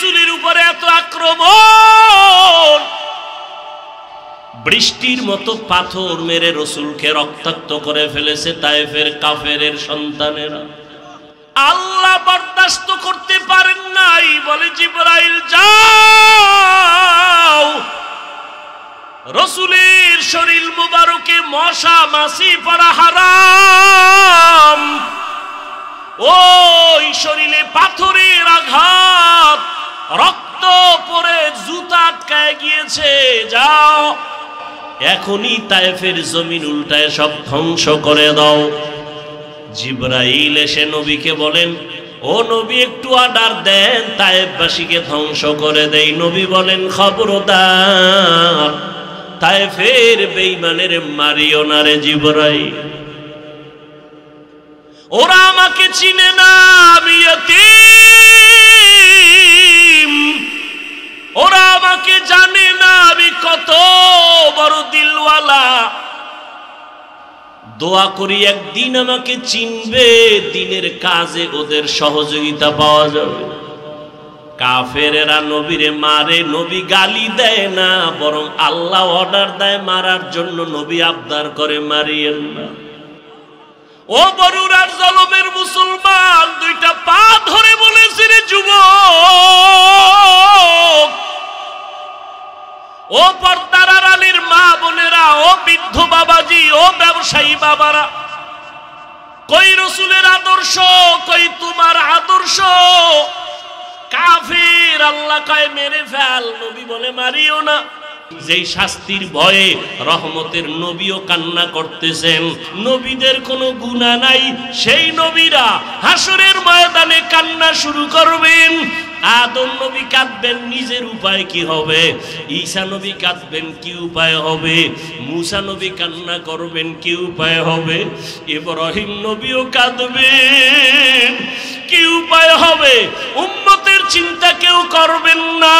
রাসূলের উপরে এত আক্রমণ, বৃষ্টির মতো পাথর মেরে রাসূলকে রক্তাক্ত করে ফেলেছে তায়েফের কাফেরের সন্তানেরা। আল্লাহ বরদাস্ত করতে পারেন নাই, বলে জিবরাইল যাও, রাসূলের শরীর মুবারকে মশা মাছি পড়া হারাম, ওই শরীরে পাথরের আঘাত, রক্ত পড়ে জুতা আটকায় গিয়েছে, যাও এখনই তায়েফের জমিন উল্টায় সব ধ্বংস করে দাও। জিবরাইল এসে নবীকে বলেন, ও নবী একটু অর্ডার দেন, তায়েফবাসীকে ধ্বংস করে দেই। নবী বলেন, খবরদার তায়েফের বেঈমানের মারিও না রে জিবরাইল, ওরা আমাকে চিনে না, আমি ইয়তীম, ওরা আমাকে জানে না আমি কত বড় দিলওয়ালা। দোয়া করি একদিন আমাকে চিনবে, দিনের কাজে ওদের সহযোগিতা পাওয়া যাবে। কাফেরেরা নবীরে মারে, নবী গালি দেয় না, বরং আল্লাহ অর্ডার দেয় মারার জন্য, নবী আবদার করে মারিয়েন না। ও বরুরার জলমের মুসলমান, দুইটা পা ধরে বলেছে রে যুবক, ও পর্দার আড়ালের মা বোনেরা, ও বৃদ্ধ বাবাজি, ও ব্যবসায়ী বাবারা, কই রাসূলের আদর্শ, কই তোমার আদর্শ? কাফির আল্লাহ কয় মেরে ফেল, নবী বলে মারিও না। যেই শাস্তির ভয়ে রহমতের নবীও কান্না করতেছেন, নবীদের কোনো গুনাহ নাই, সেই নবীরা হাসরের ময়দানে কান্না শুরু করবেন। আদম নবী কাঁদবেন, নিজের উপায় কি হবে? ঈসা নবী কাঁদবেন, কি উপায় হবে? মুসা নবী কান্না করবেন, কি উপায় হবে? ইব্রাহিম নবীও কাঁদবেন, কি উপায় হবে? উম্মতের চিন্তা কেউ করবেন না।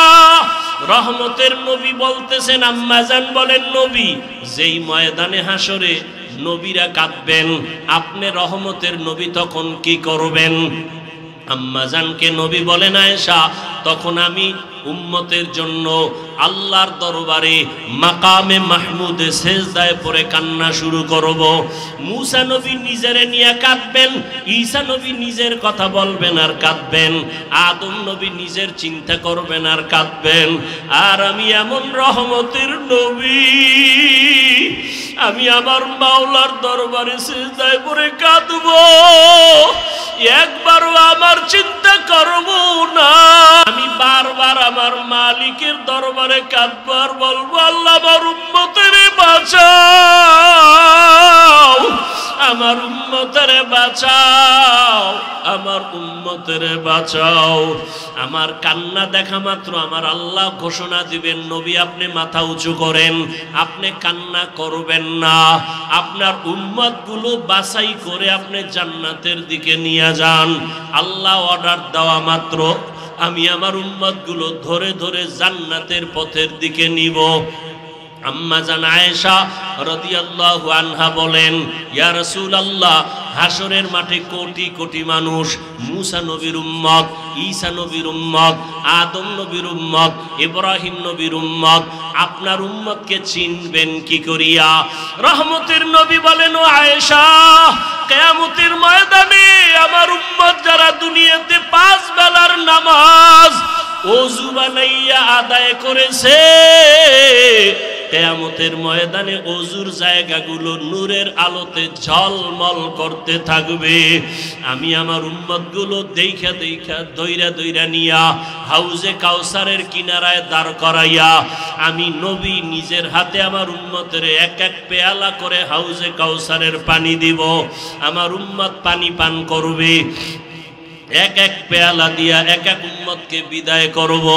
রহমতের নবী বলতেছেন, আম্মাজান বলেন, নবী যেই ময়দানে হাসরে নবীরা কাঁদবেন, আপনি রহমতের নবী তখন কি করবেন? আম্মাজানকে নবী বলেন, আয়েশা তখন আমি উম্মতের জন্য আল্লাহর দরবারে মাকামে মাহমুদে সেজদায় পড়ে কান্না শুরু করব। মুসা নবী নিজেরে নিয়ে কাঁদবেন, ঈসা নবী নিজের কথা বলবেন আর কাঁদবেন, আদম নবী নিজের চিন্তা করবেন আর কাঁদবেন। আর আমি এমন রহমতের নবী, আমি আমার মাওলার দরবারে সেজদায় পড়ে কাঁদব, একবারও আমার চিন্তা করব না। আমি বারবার আমার মালিকের দরবারে কাঁদবো আর বলবো, আল্লাহ আমার উম্মতের বাঁচাও, আমার উম্মতের বাঁচাও, আমার উম্মতের বাঁচাও। আমার কান্না দেখা মাত্র আমার আল্লাহ ঘোষণা দিবেন, নবী আপনি মাথা উঁচু করেন, আপনি কান্না করবেন না, আপনার উম্মতগুলো বাছাই করে আপনি জান্নাতের দিকে নিয়ে যান। আল্লাহ অর্ডার দেওয়া মাত্র আমি আমার উম্মতগুলো ধরে ধরে জান্নাতের পথের দিকে নিব। আম্মা জান আয়েশা রাদিয়াল্লাহু আনহা বলেন, ইয়া রাসূলুল্লাহ, হাসরের মাঠে কোটি কোটি মানুষ, মুসা নবীর উম্মত, ঈসা নবীর উম্মত, আদম নবীর উম্মত, ইব্রাহিম নবীর উম্মত, আপনার উম্মতকে চিনবেন কি করিয়া? রহমতের নবী বলেন, ও আয়েশা, কিয়ামতের ময়দানে আমার উম্মত যারা দুনিয়াতে 5 বেলার নামাজ ওযু বানাইয়া আদায় করেছে, কিয়ামতের ময়দানে ওযুর জায়গাগুলো নূরের আলোতে ঝলমল করতে থাকবে। আমি আমার উম্মতগুলো দেইখা দেইখা দইরা দইরা নিয়া হাউজে কাউসারের কিনারায় দাঁড় করাইয়া আমি নবী নিজের হাতে আমার উম্মতের এক এক পেয়ালা করে হাউজে কাউসারের পানি দিব। আমার উম্মত পানি পান করবে, এক এক পেয়ালা দিয়া এক এক উম্মতকে বিদায় করব।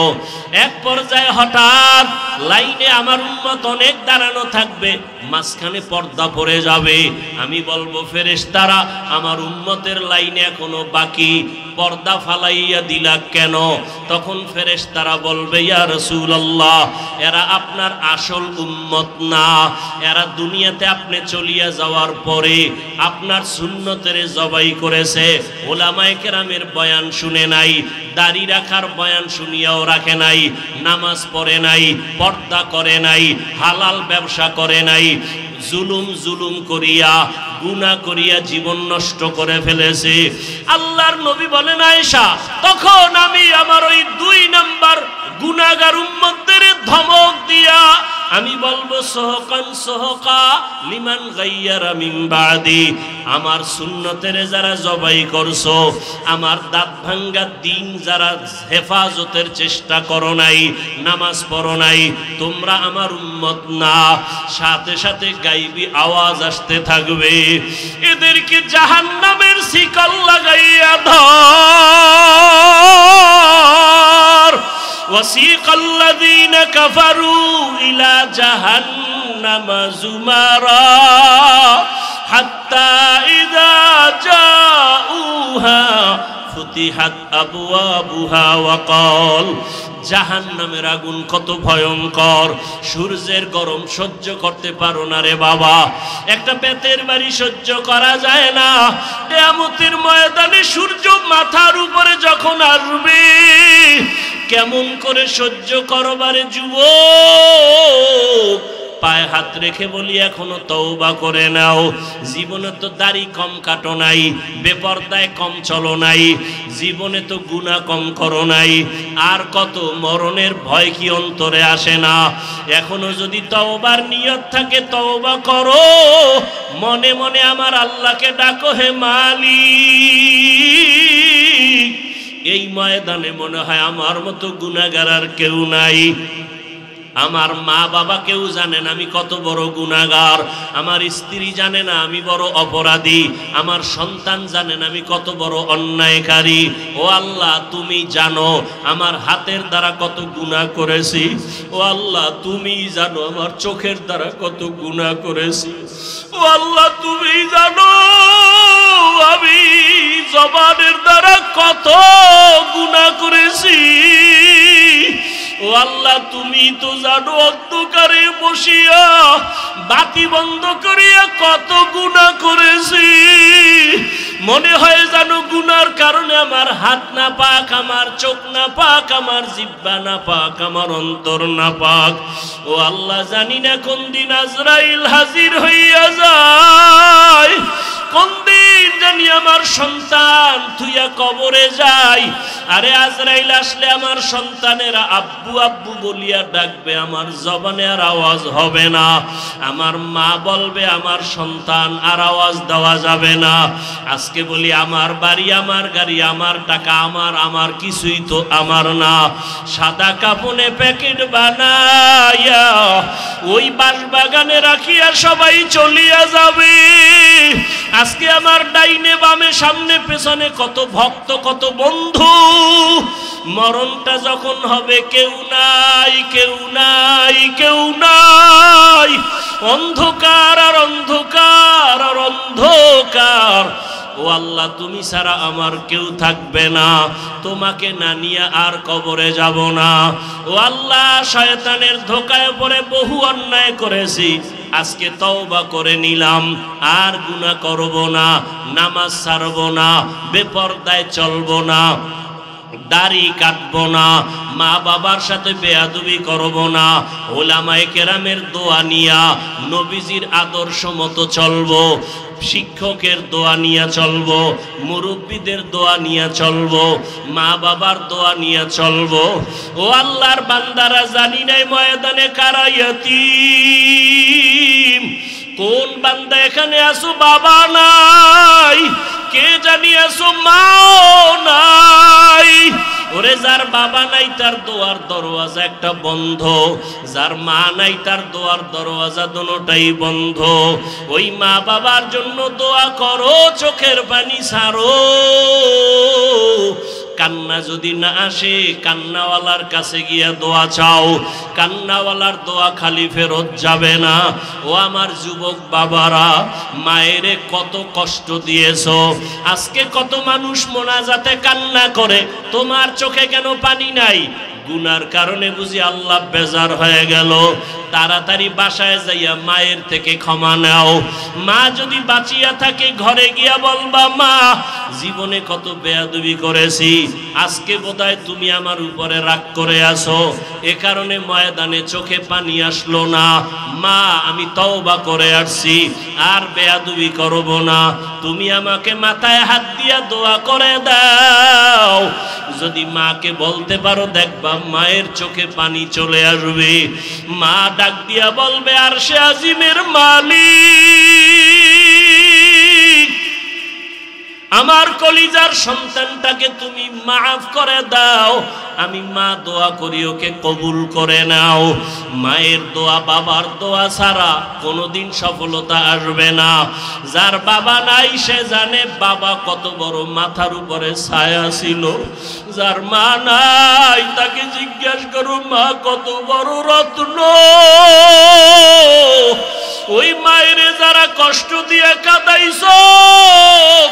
এক পর্যায়ে হঠাৎ লাইনে আমার উম্মত অনেক দাঁড়ানো থাকবে, মাঝখানে পর্দা পড়ে যাবে। আমি বলবো, ফেরেশতারা আমার উম্মতের লাইনে এখনো বাকি, পর্দা ফালাইয়া দিলা কেন? তখন ফেরেশতারা বলবে, ইয়া রাসূলুল্লাহ, এরা আপনার আসল উম্মত না, এরা দুনিয়াতে আপনি চলিয়া যাওয়ার পরে আপনার সুন্নতের জবাই করেছে, ওলামায়ে কেরামের বয়ান শুনে নাই, দাড়ি রাখার বয়ান শুনিয়াও রাখে নাই, নামাজ পড়ে নাই, পর্দা করে নাই, হালাল ব্যবসা করে নাই, জুলুম করিয়া গুনাহ করিয়া জীবন নষ্ট করে ফেলেছে। আল্লাহর নবী বলেন, আয়েশা, তখন আমি আমার ওই 2 নাম্বার গুনাহগার উম্মতদের ধমক দিয়া আমি বলবো, সোহকান সোহকা লিমান গায়্যারা মিন বাদি, আমার সুন্নতের যারা জবাই করছো, আমার দাঁত ভাঙ্গা দিন যারা হেফাজতের চেষ্টা করো নাই, নামাজ পড়ো নাই, তোমরা আমার উম্মত না। সাথে সাথে গাইবি আওয়াজ আসতে থাকবে, এদেরকে জাহান্নামের শিকল লাগাইয়া ধর। وسيق الذين كفروا إلى جهنم زمرا حتى إذا جاءوها فتحت أبوابها وقال, জাহান্নামের আগুন কত ভয়ঙ্কর, সূর্যের গরম সহ্য করতে পারো না রে বাবা, একটা বেতের বাড়ি সহ্য করা যায় না। কিয়ামতের ময়দানে সূর্য মাথার উপরে যখন আসবে, কেমন করে সহ্য করবারে যুবক? পায়ে হাত রেখে বলি, এখনো তওবা করে নাও। জীবনে তো দাড়ি কম কাটো নাই, বেপরদায় কম চলো নাই, জীবনে তো গুনাহ কম করো নাই, আর কত মরণের ভয় কি অন্তরে আসে না? এখনো যদি তওবার নিয়ত থাকে তওবা করো, মনে মনে আমার আল্লাহকে ডাকো, হে মালিক। এই ময়দানে মনে হয় আমার মতো গুনাহগার আর কেউ নাই। আমার মা বাবা কেউ জানে না আমি কত বড় গুনাহগার, আমার স্ত্রী জানে না আমি বড় অপরাধী, আমার সন্তান জানে না আমি কত বড় অন্যায়কারী। ও আল্লাহ, তুমি জানো আমার হাতের দ্বারা কত গুনাহ করেছি। ও আল্লাহ, তুমি জানো আমার চোখের দ্বারা কত গুনাহ করেছি। ও আল্লাহ, তুমি জানো আমি জবানের দ্বারা কত গুনাহ করেছি। ও আল্লাহ, তুমি তো জানো অন্ধকারে বসিয়া বাতি বন্ধ করিয়া কত গুনাহ করেছি। মনে হয় জানো গুনার কারণে আমার হাত না পাক, আমার চোখ না পাক, আমার জিহ্বা না পাক, আমার অন্তর না পাক। ও আল্লাহ, জানি না কোন দিন আজরাইল হাজির হইয়া যায়, কোন দিন জানি আমার সন্তান থুইয়া কবরে যায়। আরে আজরাইল আসলে আমার সন্তানেরা আব্বু আব্বু বলিয়া ডাকবে, আমার জবানে আর আওয়াজ হবে না। আমার মা বলবে আমার সন্তান, আর আওয়াজ দেওয়া যাবে না। আজকে বলি আমার বাড়ি, আমার গাড়ি, আমার টাকা, আমার কিছুই তো আমার না। সাদা কাপনে প্যাকেট বানাইয়া ওই বাঁশবাগানে রাখিয়া সবাই চলিয়া যাবে। আজকে আমার ডাইনে বামে সামনে পেছনে কত ভক্ত, কত বন্ধু। মরণটা যখন হবে কেউ নাই, কেউ নাই, কেউ নাই, অন্ধকার আর অন্ধকার আর অন্ধকার। ও আল্লাহ, তুমি ছাড়া আমার কেউ থাকবে না, তোমাকে না নিয়ে আর কবরে যাব না। ও আল্লাহ, শয়তানের ধোকায় পড়ে বহু অন্যায় করেছি, আজকে তওবা করে নিলাম, আর গুনাহ করব না, নামাজ ছাড়ব না, বেপরদায় চলব না, দাড়ি কাটবো না, মা বাবার সাথে বেয়াদবি করব না, ওলামায়ে কেরামের দোয়া নিয়া নবীজির আদর্শ মতো চলবো, শিক্ষকের দোয়া নিয়ে চলবো, মুরব্বীদের দোয়া নিয়ে চলবো, মা বাবার দোয়া নিয়ে চলবো। ও আল্লাহর বান্দারা, জানি নাই ময়দানে কারা ইয়াতীম। কোন বান্দা এখানে আসো বাবা নাই, কে জানি আসো মাও নাই। ওরে যার বাবা নাই তার দোয়ার দরওয়াজা একটা বন্ধ, যার মা নাই তার দোয়ার দরওয়াজা দুটোটাই বন্ধ। ওই মা বাবার জন্য দোয়া করো, চোখের পানি ছাড়ো। কান্না যদি না আসে কান্নাওয়ালার কাছে গিয়ে দোয়া চাও, কান্নাওয়ালার দোয়া খালি ফেরত যাবে না। ও আমার যুবক বাবারা, মায়েরে কত কষ্ট দিয়েছো, আজকে কত মানুষ মোনাজাতে কান্না করে, তোমার চোখে কেন পানি নাই? গুনার কারণে বুঝি আল্লাহ বেজার হয়ে গেল। তাড়াতাড়ি বাসায় যাইয়া মায়ের থেকে ক্ষমা নাও। মা যদি বাঁচিয়া থাকে ঘরে গিয়া বলবা, মা জীবনে কত বেয়াদবি করেছি, আজকে বোধহয় তুমি আমার উপরে রাগ করে আসো, এ কারণে ময়দানে চোখে পানি আসলো না। মা আমি তওবা করে আসছি, আর বেয়াদবি করব না, তুমি আমাকে মাথায় হাত দিয়া দোয়া করে দাও। যদি মাকে বলতে পারো দেখবা মায়ের চোখে পানি চলে আসবে। মা ডাক দিয়া বলবে, আরশে আজিমের মালিক, আমার কলিজার সন্তানটাকে তুমি মাফ করে দাও। আমি মা দোয়া করি, ওকে কবুল করে নাও। মায়ের দোয়া বাবার দোয়া ছাড়া কোনোদিন সফলতা আসবে না। যার বাবা নাই সে জানে বাবা কত বড় মাথার উপরে ছায়া ছিল। যার মা নাই তাকে জিজ্ঞাসা করো মা কত বড় রত্ন। ওই মায়েরে যারা কষ্ট দিয়ে কাঁদাইছো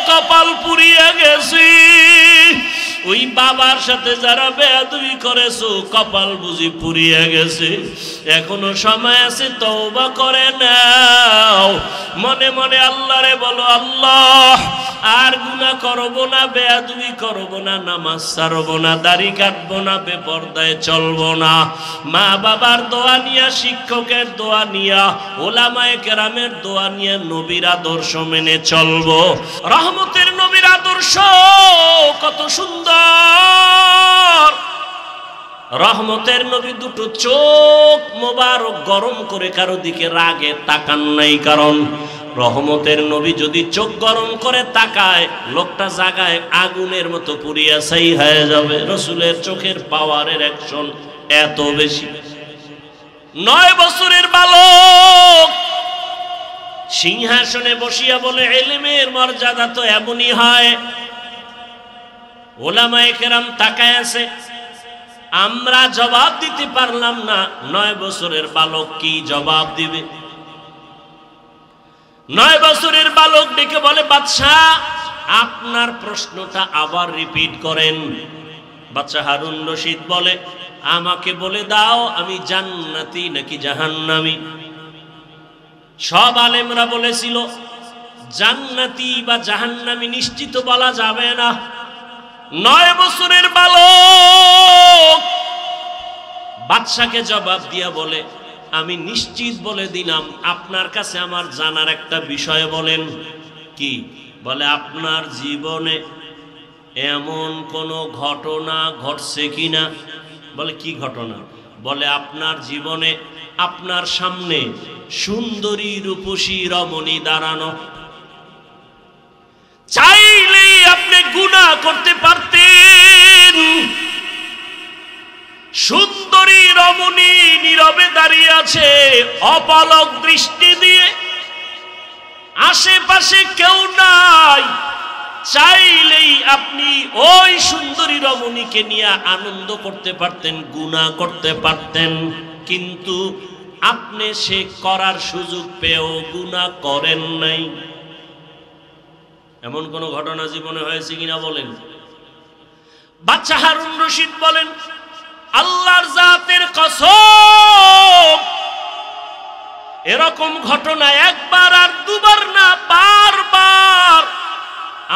কপাল পুড়িয়ে গেছি। ওই বাবার সাথে যারা বেয়াদবি করেছো কপাল বুঝি পুড়িয়ে গেছে। এখনো সময় আছে, তওবা করে নাও। মনে মনে আল্লাহরে বলো, আল্লাহ আর গুনাহ করব না, বেয়াদবি করব না, নামাজ ছাড়ব না, দাড়ি কাটবো না, বেপরদায় চলবো না। মা বাবার দোয়া নিয়া, শিক্ষকের দোয়া নিয়া, ওলামায়ে কেরামের দোয়া নিয়ে নবীর আদর্শ মেনে চলবো। রহমতের নবীর আদর্শ কত সুন্দর। রহমতের নবী দুটো চোখ মোবারক গরম করে কারো দিকে রাগে তাকান নাই। কারণ রহমতের নবী যদি চোখ গরম করে তাকায়, লোকটা জাগায় আগুনের মতো পুড়িয়া ছাই হয়ে যাবে। রসুলের চোখের পাওয়ারের অ্যাকশন এত বেশি। 9 বছরের বালক সিংহাসনে বসিয়া বলে, ইলমের মর্যাদা তো এমনই হয়। ওলামায়ে কেরাম তাকায় আছে, আমরা জবাব দিতে পারলাম না, 9 বছরের বালক কি জবাব দিবে? 9 বছরের বালক ডেকে বলে, বাদশাহ আপনার প্রশ্নটা আবার রিপিট করেন। বাদশাহ হারুন রশিদ বলে, আমাকে বলে দাও আমি জান্নাতি নাকি জাহান্নামী? সব আলেমরা বলেছিল জান্নাতি বা জাহান্নামী নিশ্চিত বলা যাবে না। 9 বছরের বালক বাদশাকে জবাব দিয়া বলে, আমি নিশ্চিত বলে দিলাম, আপনার কাছে আমার জানার একটা বিষয় বলেন। কি? বলে আপনার জীবনে এমন কোনো ঘটনা ঘটছে কিনা? বলে কি ঘটনা? বলে আপনার জীবনে আপনার সামনে সুন্দরী রূপসী রমণী দাঁড়ানো, চাইলেই আপনি গুনাহ করতে পারতেন। সুন্দরী রমণী নীরবে দাঁড়িয়ে আছে অপলক দৃষ্টি দিয়ে, আশেপাশে কেউ নাই, চাইলেই আপনি ওই সুন্দরী রমণীকে নিয়ে আনন্দ করতে পারতেন, গুনাহ করতে পারতেন। কিন্তু আপনি সে করার সুযোগ পেয়েও গুনাহ করেন নাই। এমন কোন ঘটনা জীবনে হয়েছে কিনা বলেন? বাদশা হারুন রশিদ বলেন, আল্লাহর জাতের কসম, এরকম ঘটনা একবার আর দুবার না, বারবার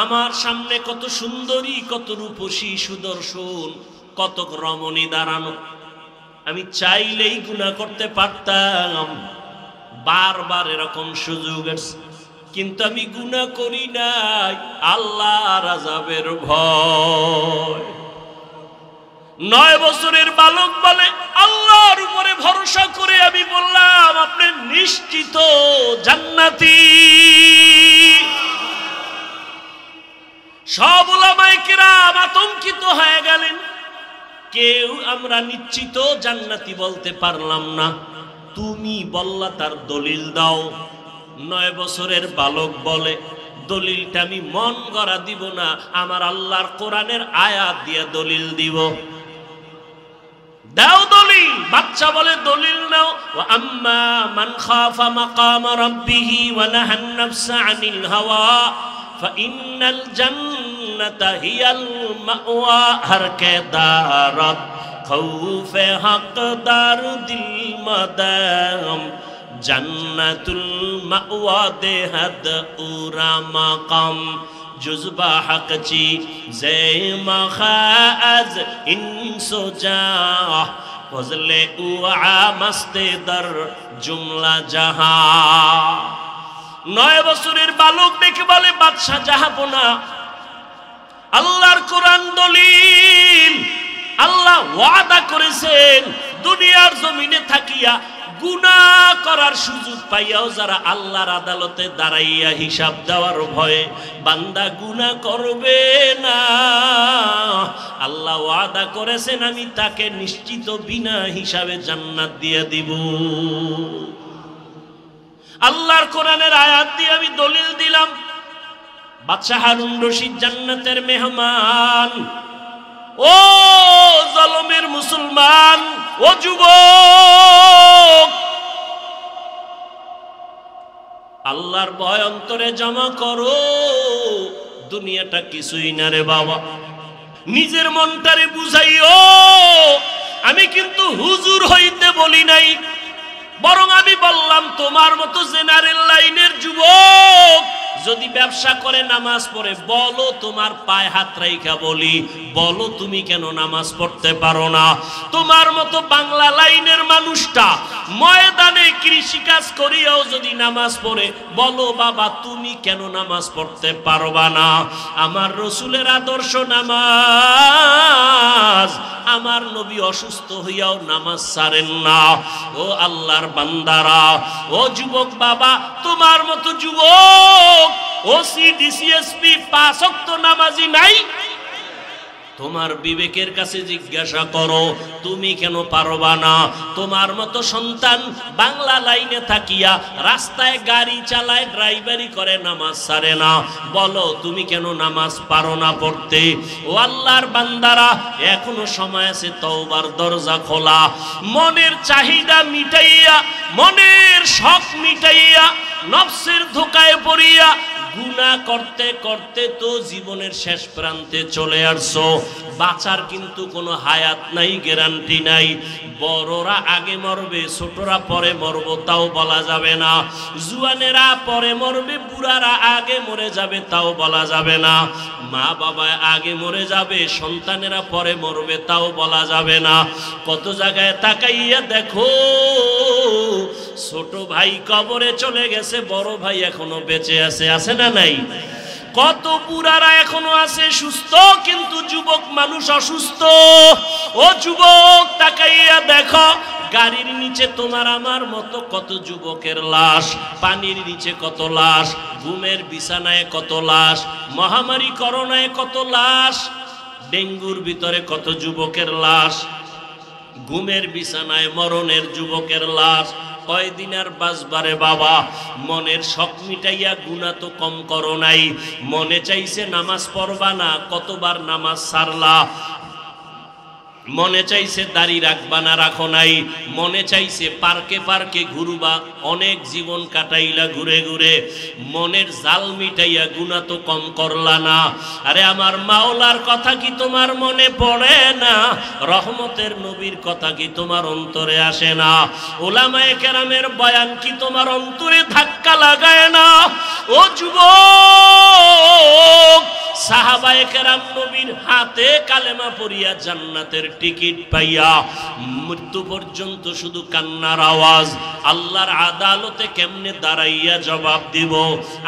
আমার সামনে কত সুন্দরী, কত রূপসী, সুদর্শন, কত রমণী দাঁড়ানো, আমি চাইলেই গুনাহ করতে পারতাম। বারবার এরকম সুযোগ আছে, কিন্তু আমি গুনাহ করি নাই, আল্লাহর আযাবের ভয়। 9 বছরের বালক বলে, আল্লাহর উপরে ভরসা করে আমি বললাম আপনি নিশ্চিত জান্নাতি। সব উলামায়ে কিরাম আতঙ্কিত হয়ে গেলেন। কেউ আমরা নিশ্চিত জান্নাতি বলতে পারলাম না, তুমি বললা তার দলিল দাও। 9 বছরের বালক বলে, দলিলটা আমি মন গড়া দিব না, আমার আল্লাহর কোরআনের আয়াত দিয়ে দলিল দিব। দাও দলিল। বাচ্চা বলে দলিল নাও। ওয়া আম্মা মান খাফা মাকাম রাব্বিহি ওয়া নাহান নাফসা আনিল হাওয়া ফাইন্নাল জান্নাতা হিয়াল মাওয়া। হর কে দারত খৌফে হকদার দিল মাদাম জান্নাতুল মাওয়া দেহাদ উরা মাকাম जुज़बा हक ची ज़े मखाज़ इंसो जा फज़ले उआ मस्ते दर जुमला जहा। 9 বছরের বালক দেখে বলে বাদশা জাহাপনা, আল্লাহর কোরআন দলিল। আল্লাহ ওয়াদা করেছেন দুনিয়ার জমিনে থাকিয়া গুনাহ করার সুযোগ পাইয়াও যারা আল্লাহর আদালতে দাঁড়াইয়া হিসাব দেওয়ার ভয়ে বান্দা গুনাহ করবে না, আল্লাহ ওয়াদা করেছেন আমি তাকে নিশ্চিত বিনা হিসাবে জান্নাত দিয়ে দিব। আল্লাহর কোরআনের আয়াত দিয়ে আমি দলিল দিলাম। বাদশা হারুন রশিদ জান্নাতের মেহমান। ও জলমের মুসলমান, ও যুবক, আল্লাহর ভয় অন্তরে জমা করো। দুনিয়াটা কিছুই না রে বাবা। নিজের মনটারে বুঝাইও, আমি কিন্তু হুজুর হইতে বলি নাই, বরং আমি বললাম তোমার মতো জেনারেল লাইনের যুবক যদি ব্যবসা করে নামাজ পড়ে, বলো তোমার পায়ে হাত রাইখা বলি, বলো তুমি কেন নামাজ পড়তে পারো না? তোমার মতো বাংলা লাইনের মানুষটা ময়দানে কৃষিকাজ করিয়াও যদি নামাজ পড়ে, বলো বাবা তুমি কেন নামাজ পড়তে পারবা না? আমার রসুলের আদর্শ নামাজ, আমার নবী অসুস্থ হইয়াও নামাজ ছাড়েন না। ও আল্লাহর বান্দারা, ও যুবক বাবা, তোমার মতো যুবক ওসি ডিসিএসপি 5 ওয়াক্ত নামাজি নাই? তোমার বিবেকের কাছে জিজ্ঞাসা করো তুমি কেন পারবা না? তোমার মতো সন্তান বাংলা লাইনে থাকিয়া রাস্তায় গাড়ি চালায়, ড্রাইভারি করে, নামাজ ছাড়ে না, বলো তুমি কেন নামাজ পারো না পড়তে? ও আল্লাহর বান্দারা, এখনো সময় আছে, তওবার দরজা খোলা। মনের চাহিদা মিটাইয়া, মনের শখ মিটাইয়া, নফসের ধোকায় পড়িয়া গুনাহ করতে করতে তো জীবনের শেষ প্রান্তে চলে আসছো। বাঁচার কিন্তু কোনো হায়াত নাই, গ্যারান্টি নাই। বড়রা আগে মরবে, ছোটরা পরে মরবো তাও বলা যাবে না। জুয়ানেরা পরে মরবে, বুড়ারা আগে মরে যাবে তাও বলা যাবে না। মা বাবা আগে মরে যাবে, সন্তানেরা পরে মরবে তাও বলা যাবে না। কত জায়গায় তাকাইয়া দেখো, ছোট ভাই কবরে চলে গেছে, বড় ভাই এখনো বেঁচে আছে, আছে না নাই? কত বুড়ারা এখনো আছে সুস্থ, কিন্তু যুবক মানুষ অসুস্থ। ও যুবক তাকাইয়া দেখো, গাড়ির নিচে তোমার আমার মতো কত যুবকের লাশ, পানির নিচে কত লাশ, ঘুমের বিছানায় কত লাশ, মহামারী করোনায় কত লাশ, ডেঙ্গুর ভিতরে কত যুবকের লাশ, ঘুমের বিছানায় মরণের যুবকের লাশ। কয়দিন আর বাঁচবারে বাবা? মনের শখ মিটাইয়া গুনাহ তো কম করো নাই। মনে চাইছে নামাজ পড়বা না, কতবার নামাজ ছাড়লা। মনে চাইছে দাড়ি রাখবা না, রাখো নাই। মনে চাইছে পার্কে পার্কে ঘুরবা, অনেক জীবন কাটাইলা ঘুরে ঘুরে। মনের জাল মিটাইয়া গুনাহ তো কম করলা না। আরে আমার মাওলার কথা কি তোমার মনে পড়ে না? রহমতের নবীর কথা কি তোমার অন্তরে আসে না? উলামায়ে কেরামের বয়ান কি তোমার অন্তরে ধাক্কা লাগায় না? ও যুবক, সাহাবায়ে কেরাম নবীর হাতে কালেমা পড়িয়া জান্নাতের টিকিট পাইয়া মৃত্যু পর্যন্ত শুধু কান্নার আওয়াজ। আল্লাহর আদালতে কেমনে দাঁড়াইয়া জবাব দিব?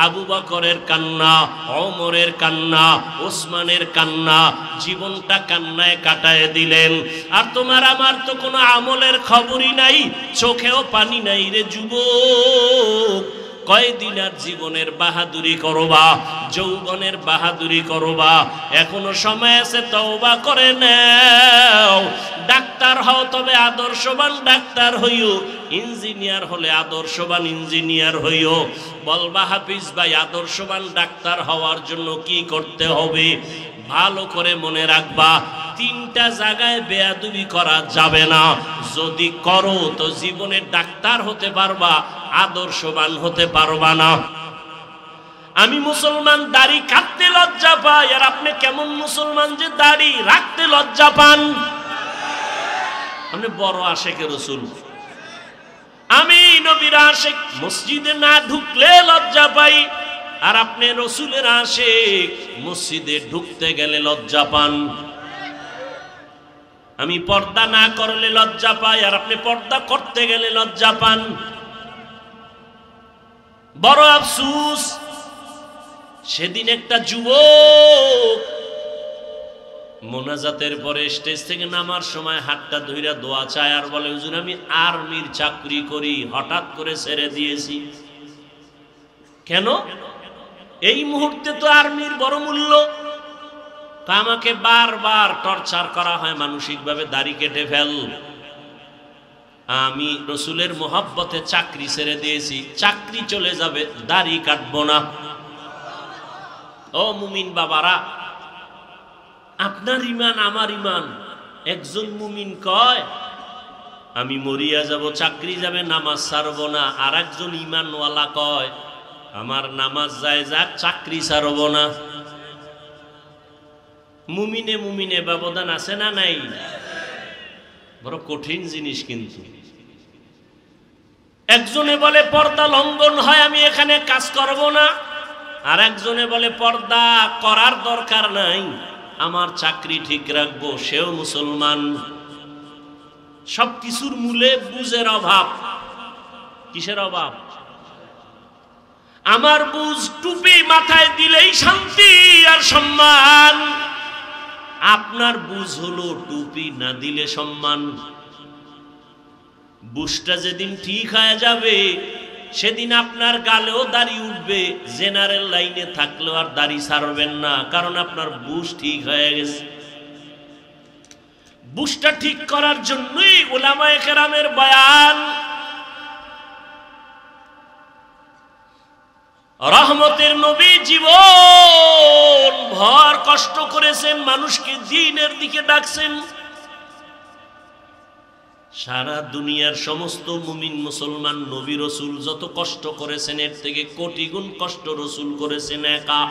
আবু বকরের কান্না, ওমরের কান্না, ওসমানের কান্না, জীবনটা কান্নায় কাটায় দিলেন। আর তোমার আমার তো কোনো আমলের খবরই নাই, চোখেও পানি নাই রে যুবক। কয়দিন আর জীবনের বাহাদুরি করবা, যৌবনের বাহাদুরি করবা? এখনো সময় আছে, তওবা করে নাও। ডাক্তার হও, তবে আদর্শবান ডাক্তার হইও। ইঞ্জিনিয়ার হলে আদর্শবান ইঞ্জিনিয়ার হইও। বলবা হাফিজ ভাই, আদর্শবান ডাক্তার হওয়ার জন্য কি করতে হবে? ভালো করে মনে রাখবা, তিনটা জায়গায় বেয়াদবি করা যাবে না। যদি করো তো জীবনে ডাক্তার হতে পারবা, আদর্শবান হতে পারবা না। আমি মুসলমান, দাড়ি কাটতে লজ্জা পাই, আর আপনি কেমন মুসলমান যে দাড়ি রাখতে লজ্জা পান? আপনি বড় আশেকে রসুল। আমি নবীর আশেক, মসজিদে না ঢুকলে লজ্জা পাই, আর আপনি রসুলের আশেক, মসজিদে ঢুকতে গেলে লজ্জা পান। আমি পর্দা না করলে লজ্জা পাই, আর আপনি পর্দা করতে গেলে লজ্জা পান। বড় আফসোস, সেদিন একটা যুবক মোনাজাতের পরে স্টেজ থেকে নামার সময় হাতটা ধইরা দোয়া চায়, আর বলে, হুজুর আমি আর্মির চাকরি করি, হঠাৎ করে ছেড়ে দিয়েছি। কেন? এই মুহূর্তে তো আর্মির বড় মূল্য। তা আমাকে বারবার টর্চার করা হয় মানসিকভাবে, দাড়ি কেটে ফেল। আমি রসুলের মোহাব্বতে চাকরি ছেড়ে দিয়েছি, চাকরি চলে যাবে, দাড়ি কাটবো না। ও মুমিন বাবারা, আপনার ইমান আমার ইমান। একজন মুমিন কয় আমি মরিয়া যাব, চাকরি যাবে, নামাজ ছাড়বো না। আর একজন ইমানওয়ালা কয় আমার নামাজ যায় যাক, চাকরি ছাড়বো না। মুমিনে মুমিনে ব্যবধান আছে না নাই? বড় কঠিন জিনিস। কিন্তু একজনে বলে পর্দা লঙ্ঘন হয়, আমি এখানে কাজ করব না। আর একজনে বলে পর্দা করার দরকার নাই, আমার চাকরি ঠিক রাখবো। সেও মুসলমান। সবকিছুর মূলে বুঝের অভাব। কিসের অভাব? আমার বুঝ টুপি মাথায় দিলেই শান্তি আর সম্মান, আপনার বুঝ হলো টুপি না দিলে সম্মান। বুঝটা যেদিন ঠিক হয়ে যাবে, সেদিন আপনার গালেও দাড়ি উঠবে, জেনারেল লাইনে থাকলেও আর দাড়ি ছাড়বেন না, কারণ আপনার বুঝ ঠিক হয়ে গেছে। বুঝটা ঠিক করার জন্যই উলামায়ে কেরামের বয়ান। রহমতের নবী জীবন ভর কষ্ট করেছেন, মানুষকে দ্বীনের দিকে ডাকছেন। সারা দুনিয়ার সমস্ত মুমিন মুসলমান নবী রসুল যত কষ্ট করেছেন, এর থেকে কোটি গুণ কষ্ট রসুল করেছেন একা।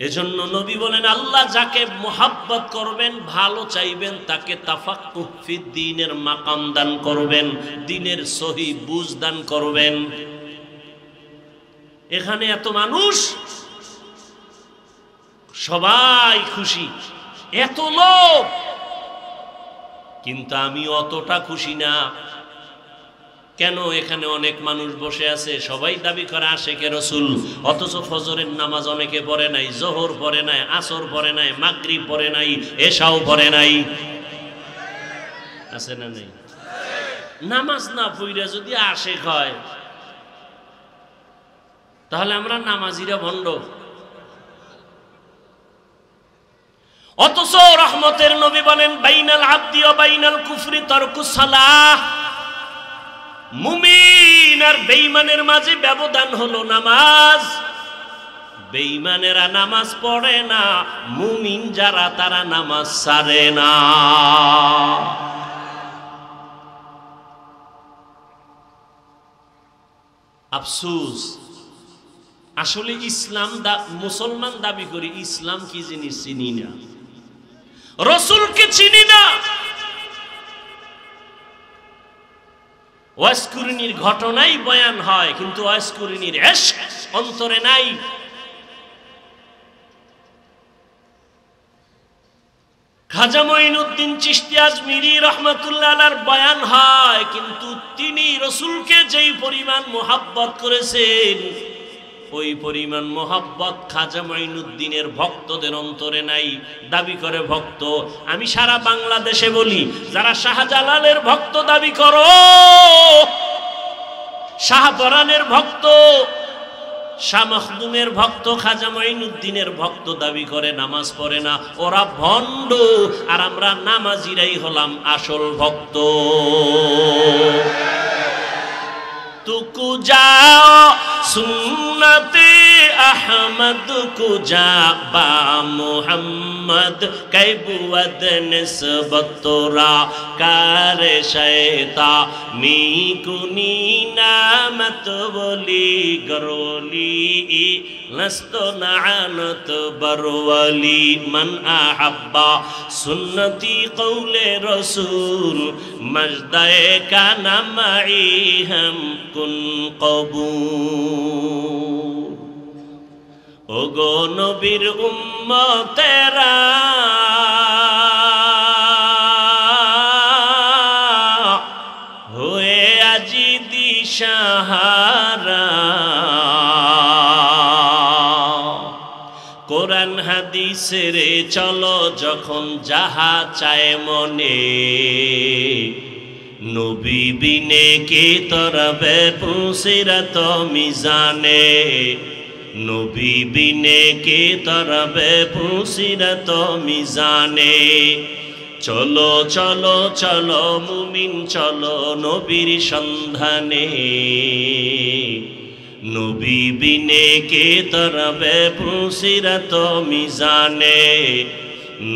এজন্য নবী বলেন, আল্লাহ যাকে মোহাব্বত করবেন, ভালো চাইবেন, তাকে তাফাক্কুহ ফিদ দ্বীনের মাকাম দান করবেন, দ্বীনের সহি বুঝ দান করবেন। এখানে এত মানুষ, সবাই খুশি, এত লোক, কিন্তু আমি অতটা খুশি না। কেন? এখানে অনেক মানুষ বসে আছে, সবাই দাবি করে আশেকে রসুল, অথচ ফজরের নামাজ অনেকে পড়ে নাই, জোহর পড়ে নাই, আসর পড়ে নাই, মাগরিব পড়ে নাই, এশাও পড়ে নাই। আছে না নেই? নামাজ না পড়া যদি আশেক হয়, তাহলে আমরা নামাজিরা ভণ্ড। অথচ রহমতের নবী বলেন, বাইনাল আবদি ওয়া বাইনাল কুফরি তারকুস সালাহ। মুমিন আর বেঈমানের মাঝে ব্যবধান হলো নামাজ। বেঈমানেরা নামাজ পড়ে না, মুমিন যারা তারা নামাজ ছাড়ে না। আফসোস, আসলে ইসলাম মুসলমান দাবি করি, ইসলাম কি জিনিস চিনি না, রসুলকে চিনি না। ওয়াসকুরিনীর ঘটনাই বয়ান হয়, কিন্তু ওয়াসকুরিনীর ইশক অন্তরে নাই। খাজা মঈনুদ্দিন চিশতি আজমিরি রাহমাতুল্লাহ আলাইহির বয়ান হয়, কিন্তু তিনি রসুলকে যেই পরিমাণ মোহাব্বত করেছেন, ওই পরিমাণ মোহাব্বত খাজা মঈনুদ্দিনের ভক্তদের অন্তরে নাই। দাবি করে ভক্ত। আমি সারা বাংলাদেশে বলি, যারা শাহজালালের ভক্ত দাবি করো, শাহপরানের ভক্ত, শাহ মখদুমের ভক্ত, খাজা মঈনুদ্দিনের ভক্ত দাবি করে, নামাজ পড়ে না। ওরা ভণ্ড, আর আমরা নামাজিরাই হলাম আসল ভক্ত। তুকু যাও সুন্নতে আহমদ কুজা বা মুহাম্মদ কৈবুয়দ নিসবতরা কারে শয়তা মি কুনি নামত বলি গরলি লস্ত নানত বরওয়ালি মান আহাব্বা সুন্নতি কৌলে রসুল মজদায়ে কানা মাই হাম কুন কবুল। ওগো নবীর উম্মতেরা হয়ে আজি দিশাহারা, কোরআন হাদিসের চলো যখন যাহা চায় মনে, নবী বিনে কে তরবে পুসিরত মিজানে, নবী বিনে কে তরবে পুসিরত মিজানে। চলো চলো চলো মুমিন চলো নবীর সন্ধানে, নবী বিনে কে তরবে পুসিরত মিজানে,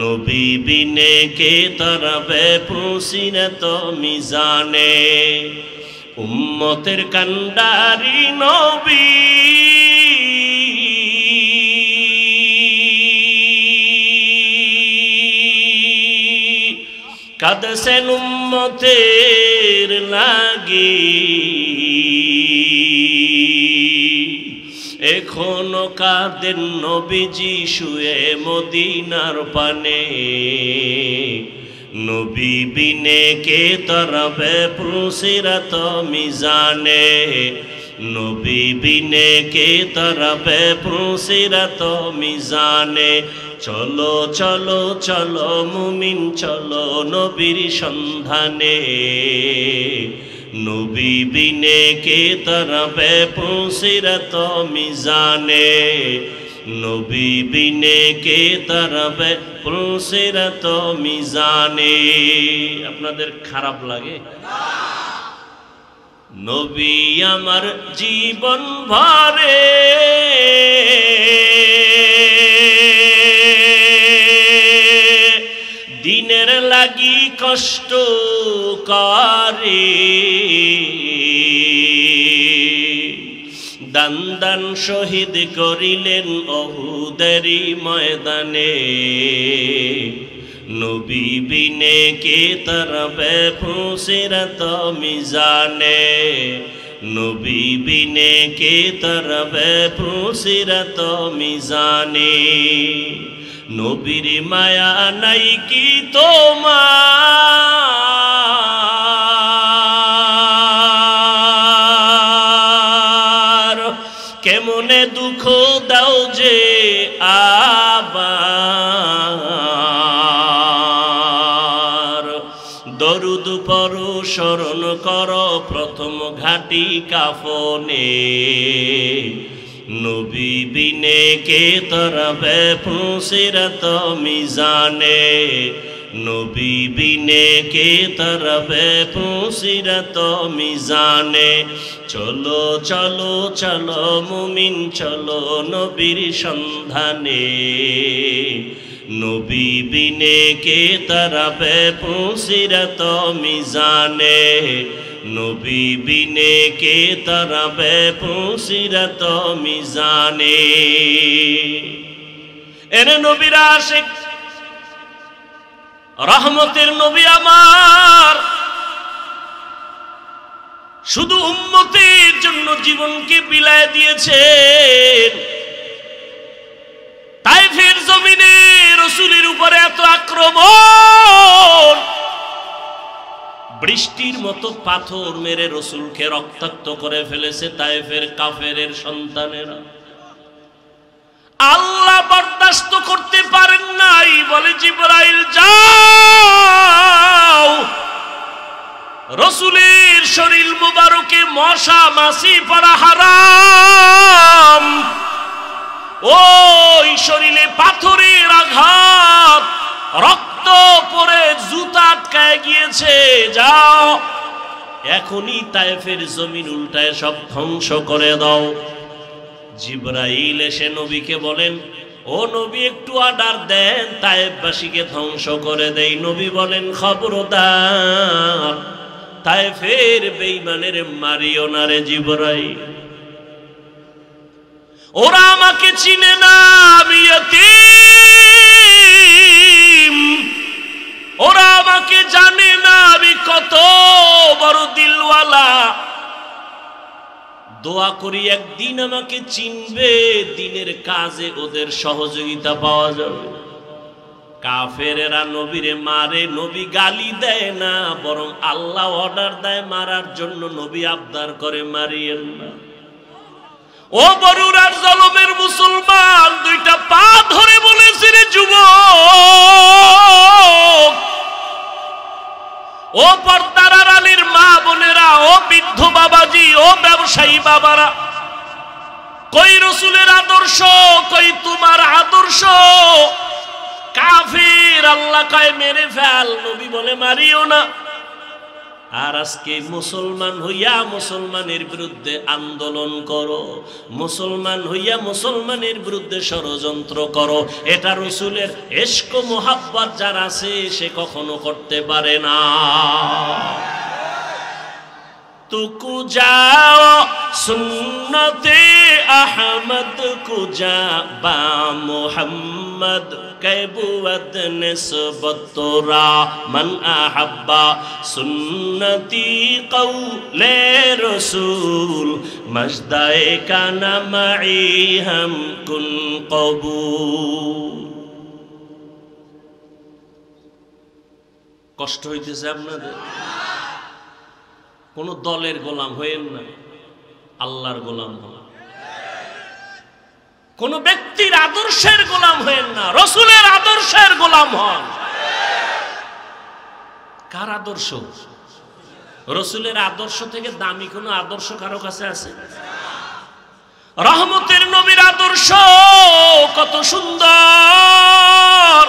নবী বিনে কে তরবে পুসিরত মিজানে। উম্মতের কান্ডারি নবী কাঁদছেন উম্মতের লাগি, এখনো কাঁদেন নবীজি শুয়ে মদিনার পানে, নবী বিনে কে তরবে পুসিরত মিজানে, নবী বিনে কে তরবে পুসিরত মিজানে। চলো চলো চলো মুমিন চলো নবীর সন্ধানে, নবী বিনে কে তরবে পুসিরত মিজানে, নবী বিনে কে তরবে পুসিরত মিজানে। আপনাদের খারাপ লাগে? নবী আমার জীবন ভরে দিনের লাগি কষ্ট করে, দান দান শহীদ করিলেন অহুদেরই ময়দানে, নবী বিনে কে তরবে পুসিরত মিজানে, নবী বিনে কে তরবে পুসিরত মিজানে। নবীর মায়া নাই কি তোমার, কেমনে দুঃখ দাও যে আবার, দরুদ পড়ো স্মরণ করো প্রথম ঘাটি কাফনে, নবী বিনে কে তরবে পুসিরত মিজানে, নবী বিনে কে তরবে পুসিরত মিজানে। চলো চলো চলো মুমিন চলো নবীর সন্ধানে, নবী বিনে কে তরবে পুসিরত মিজানে, নবী বিনে কে তরবে পুসিরত মিজানে। এর নবীর আশিক রহমতের নবী আমার শুধু উম্মতের জন্য জীবনকে বিলায় দিয়েছেন। তাইফের জমিনে রাসূলের উপরে এত আক্রমণ, বৃষ্টির মতো পাথর মেরে রাসূলকে রক্তাক্ত করে ফেলেছে তাইফের কাফেরের সন্তানেরা। আল্লাহ বরদাস্ত করতে পারেন নাই, বলে জিবরাইল যাও রাসূলের শরীর মুবারকে মশা মাছি পড়া হারাম, ওই শরীরে পাথরের আঘাত, রক্ত পড়ে জুতা আটকায় গিয়েছে, যাও এখনই তায়েফের জমিন উল্টায় সব ধ্বংস করে দাও। জিবরাইল এসে নবীকে বলেন, ও নবী একটু অর্ডার দেন, তায়েফবাসীকে ধ্বংস করে দেই। নবী বলেন, খবরদার তায়েফের বেঈমানের মারিও না রে জিবরাইল, ওরা আমাকে চিনে না, আমি ইয়তীম, ওরা আমাকে জানে না আমি কত বড় দিলওয়ালা। দোয়া করি একদিন আমাকে চিনবে, দিনের কাজে ওদের সহযোগিতা পাওয়া যাবে। কাফেরেরা নবীরে মারে, নবী গালি দেয় না, বরং আল্লাহ অর্ডার দেয় মারার জন্য। নবী আবদার করে, মারিয়েন না। ও বরুরার জলমের মুসলমান, দুইটা পা ধরে বলেছে রে যুবক, ও পর্দার আড়ালের মা বোনেরা, ও বৃদ্ধ বাবাজি, ও ব্যবসায়ী বাবারা, কই রসুলের আদর্শ, কই তোমার আদর্শ? কাফির আল্লাহ কয় মেরে ফেল, নবী বলে মারিও না। আর আজকে মুসলমান হইয়া মুসলমানের বিরুদ্ধে আন্দোলন করো, মুসলমান হইয়া মুসলমানের বিরুদ্ধে ষড়যন্ত্র করো, এটা রসুলের ইশক মোহাব্বত যার আছে সে কখনো করতে পারে না। তুকু যাও সুন্নতে আহমদ কুজা বা মুহাম্মদ कैबुवत निस्बत तोरा मन अहब्बा सुन्नती कौले रसूल मजदाए का नमई हम कुन कबूल। কষ্ট হইতেছে আপনাদের? কোন দলের গোলাম হইেন না, আল্লাহর গোলাম হন। কোন ব্যক্তির আদর্শের গোলাম হয়েন না, রসুলের আদর্শের গোলাম হন। কার আদর্শ? রসুলের আদর্শ থেকে দামি কোন আদর্শ কারো কাছে আছে? রহমতের নবীর আদর্শ কত সুন্দর!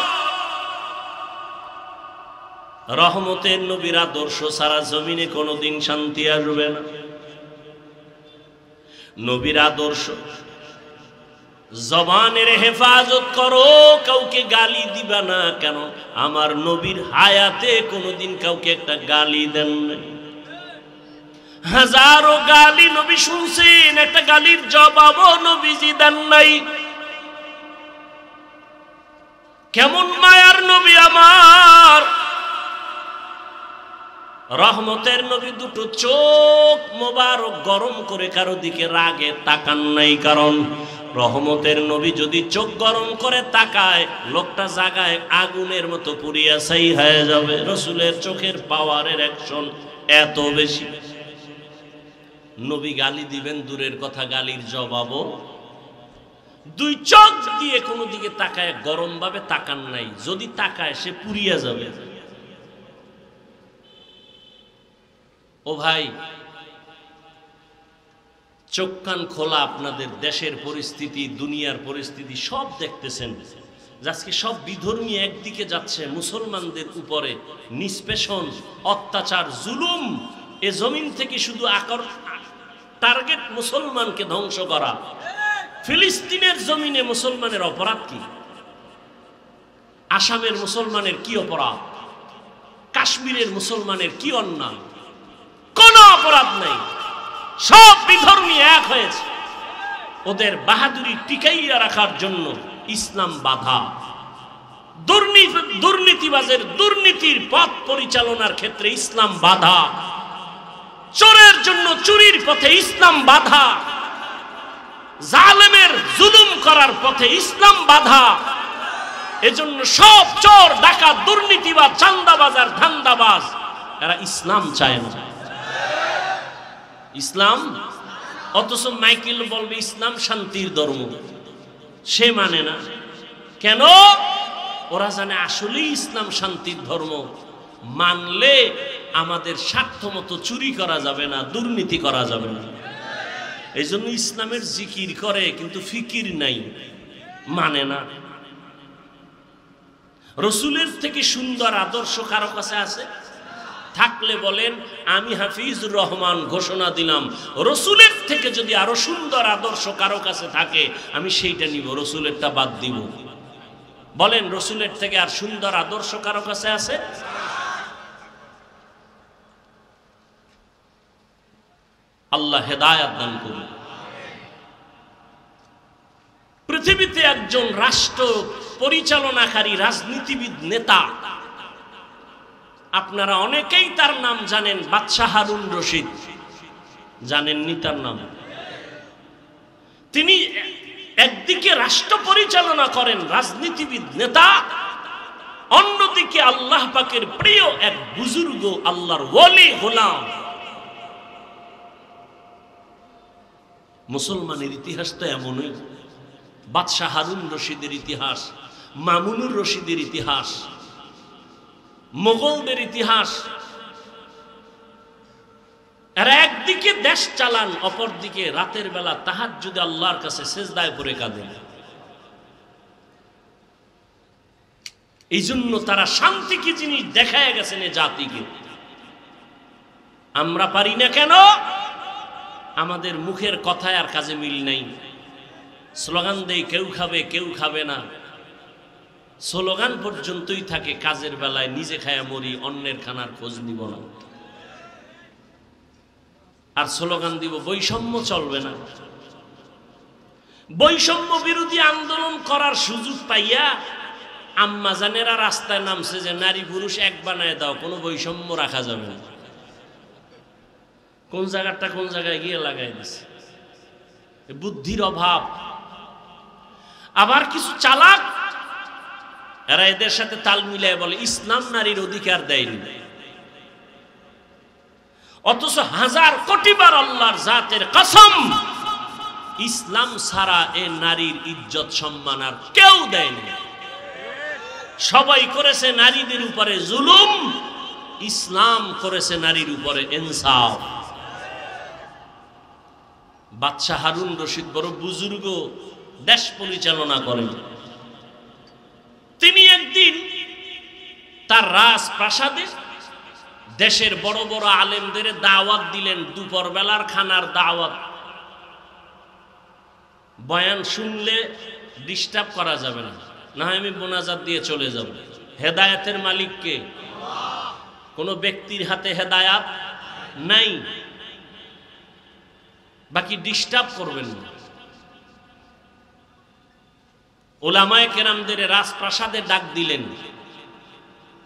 রহমতের নবীর আদর্শ সারা জমিনে কোনোদিন শান্তি আসবে না। নবীর আদর্শ, জবানের হেফাজত করো, কাউকে গালি দিবা না। কেন? আমার নবীর হায়াতে কোনোদিন কাউকে একটা গালি দেন নাই। হাজারো গালি নবী শুনছেন, একটা গালির জবাবও নবীজি দেন নাই। কেমন মায়ার নবী আমার! রহমতের নবী দুটো চোখ মোবারক গরম করে কারো দিকে রাগে তাকান নাই। কারণ রহমতের নবী যদি চোখ গরম করে তাকায়, লোকটা জাগায় আগুনের মতো পুড়িয়া ছাই হয়ে যাবে। রসুলের চোখের পাওয়ারের অ্যাকশন এত বেশি। নবী গালি দিবেন দূরের কথা, গালির জবাবও দুই চোখ দিয়ে কোনো দিকে তাকায় গরম ভাবে তাকান নাই। যদি তাকায় সে পুড়িয়া যাবে। ও ভাই, চোখ কান খোলা, আপনাদের দেশের পরিস্থিতি, দুনিয়ার পরিস্থিতি সব দেখতেছেন। আজকে সব বিধর্মী একদিকে যাচ্ছে, মুসলমানদের উপরে নিষ্পেষণ, অত্যাচার, জুলুম। এ জমিন থেকে শুধু টার্গেট মুসলমানকে ধ্বংস করা। ফিলিস্তিনের জমিনে মুসলমানের অপরাধ কি? আসামের মুসলমানের কি অপরাধ? কাশ্মীরের মুসলমানের কি অন্যায়? কোনো অপরাধ নাই। সব বিধর্মী এক হয়েছে। ওদের বাহাদুরি টিকাইয়া রাখার জন্য ইসলাম বাধা। দুর্নীতিবাজের দুর্নীতির পথ পরিচালনার ক্ষেত্রে ইসলাম বাধা। চোরের জন্য চুরির পথে ইসলাম বাধা। জালেমের জুলুম করার পথে ইসলাম বাধা। এজন্য সব চোর, ডাকাত, দুর্নীতিবাজ, চাঁদাবাজ আর ধান্দাবাজ এরা ইসলাম চায় না। ইসলাম, অথচ মাইকেল বলবে ইসলাম শান্তির ধর্ম, সে মানে না। কেন? ওরা জানে আসলেই ইসলাম শান্তির ধর্ম। মানলে আমাদের স্বার্থ মতো চুরি করা যাবে না, দুর্নীতি করা যাবে না। এই জন্য ইসলামের জিকির করে কিন্তু ফিকির নাই, মানে না। রসুলের থেকে সুন্দর আদর্শ কারো কাছে আছে? থাকলে বলেন আমি হাফিজুর রহমান ঘোষণা দিলাম, রসুলের থেকে যদি আরো সুন্দর আদর্শ কারো কাছে থাকে আমি সেইটা নিব, রসুলেরটা বাদ দিব। বলেন রসুলের থেকে আর সুন্দর আদর্শ কারো কাছে আছে? আল্লাহ হেদায়েত দান করুন। পৃথিবীতে একজন রাষ্ট্র পরিচালনাকারী রাজনীতিবিদ নেতা, আপনারা অনেকেই তার নাম জানেন, বাদশাহ হারুন রশিদ। জানেননি তার নাম? তিনি একদিকে রাষ্ট্র পরিচালনা করেন, রাজনীতিবিদ নেতা, অন্যদিকে আল্লাহ পাকের প্রিয় এক বুজুর্গ, আল্লাহর ওলি গোলাম। মুসলমানের ইতিহাস তো এমনই। বাদশাহ হারুন রশিদের ইতিহাস, মামুনুর রশিদের ইতিহাস, মোগলদের ইতিহাস। এরা একদিকে দেশ চালান, অপরদিকে রাতের বেলা তাহাজ্জুদে আল্লাহর কাছে সেজদায় পড়ে কাঁদেন। এই জন্য তারা শান্তি কি জিনিস দেখায় গেছেন এ জাতিকে। আমরা পারি না কেন? আমাদের মুখের কথায় আর কাজে মিল নাই। স্লোগান দেই কেউ খাবে কেউ খাবে না, স্লোগান পর্যন্তই থাকে, কাজের বেলায় নিজে খায়া মরি, অন্যের খানার খোঁজ নিব না। আর স্লোগান দিব বৈষম্য চলবে না। বৈষম্য বিরোধী আন্দোলন করার সুযোগ পাইয়া আম্মা জানেরা রাস্তায় নামছে যে নারী পুরুষ এক বানায় দাও, কোনো বৈষম্য রাখা যাবে না। কোন জায়গাটা কোন জায়গায় গিয়ে লাগাই দিছে, বুদ্ধির অভাব। আবার কিছু চালাক এরা এদের সাথে তাল মিলায় বলে ইসলাম নারীর অধিকার দেয়নি, অথচ হাজার কোটিবার আল্লাহর জাতের কসম ইসলাম ছাড়া এ নারীর ইজ্জত সম্মান আর কেউ দেয়নি। সবাই করেছে নারীদের উপরে জুলুম, ইসলাম করেছে নারীর উপরে ইনসাফ। বাদশাহ হারুন রশিদ বড় বুজুর্গ, দেশ পরিচালনা করেন। তিনি একদিন তার রাজপ্রাসাদে দেশের বড় বড় আলেমদের দাওয়াত দিলেন, দুপুর বেলার খানার দাওয়াত। বয়ান শুনলে ডিস্টার্ব করা যাবে না, না হয় আমি মোনাজাত দিয়ে চলে যাব। হেদায়েতের মালিক কে? কোনো ব্যক্তির হাতে হেদায়াত নাই, বাকি ডিস্টার্ব করবেন না। ওলামায়ে কেরামদের রাজপ্রাসাদে ডাক দিলেন,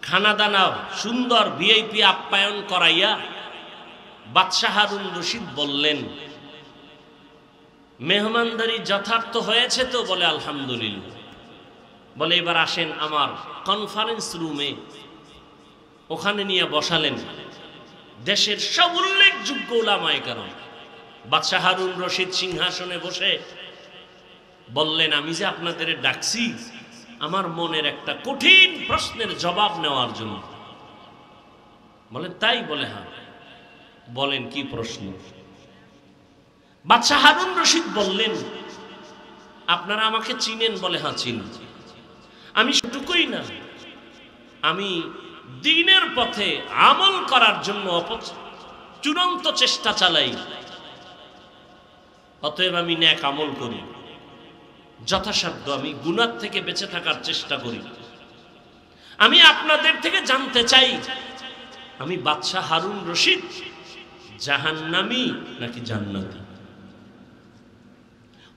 খানা দানা সুন্দর ভিআইপি আপ্যায়ন করাইয়া বাদশাহ হারুন রশিদ বললেন, মেহমানদারি যথার্থ হয়েছে তো? বলে আলহামদুলিল্লাহ। বলে এবার আসেন আমার কনফারেন্স রুমে। ওখানে নিয়ে বসালেন দেশের সব উল্লেখযোগ্য ওলামায়ে কেরাম। বাদশাহ হারুন রশিদ সিংহাসনে বসে বললেন, আমি যে আপনাদের ডাকছি আমার মনের একটা কঠিন প্রশ্নের জবাব নেওয়ার জন্য। বলেন তাই? বলে হ্যাঁ। বলেন কি প্রশ্ন? বাদশাহ হারুন রশিদ বললেন, আপনারা আমাকে চিনেন? বলে হ্যাঁ চিনি। আমি সেটুকুই না, আমি দ্বীনের পথে আমল করার জন্য চূড়ান্ত চেষ্টা চালাই, অতএব আমি নেক আমল করি, যথাসাধ্য আমি গুনাহ থেকে বেঁচে থাকার চেষ্টা করি। আমি আপনাদের থেকে জানতে চাই, আমি বাদশাহ হারুন রশিদ জাহান্নামী নাকি জান্নাতি?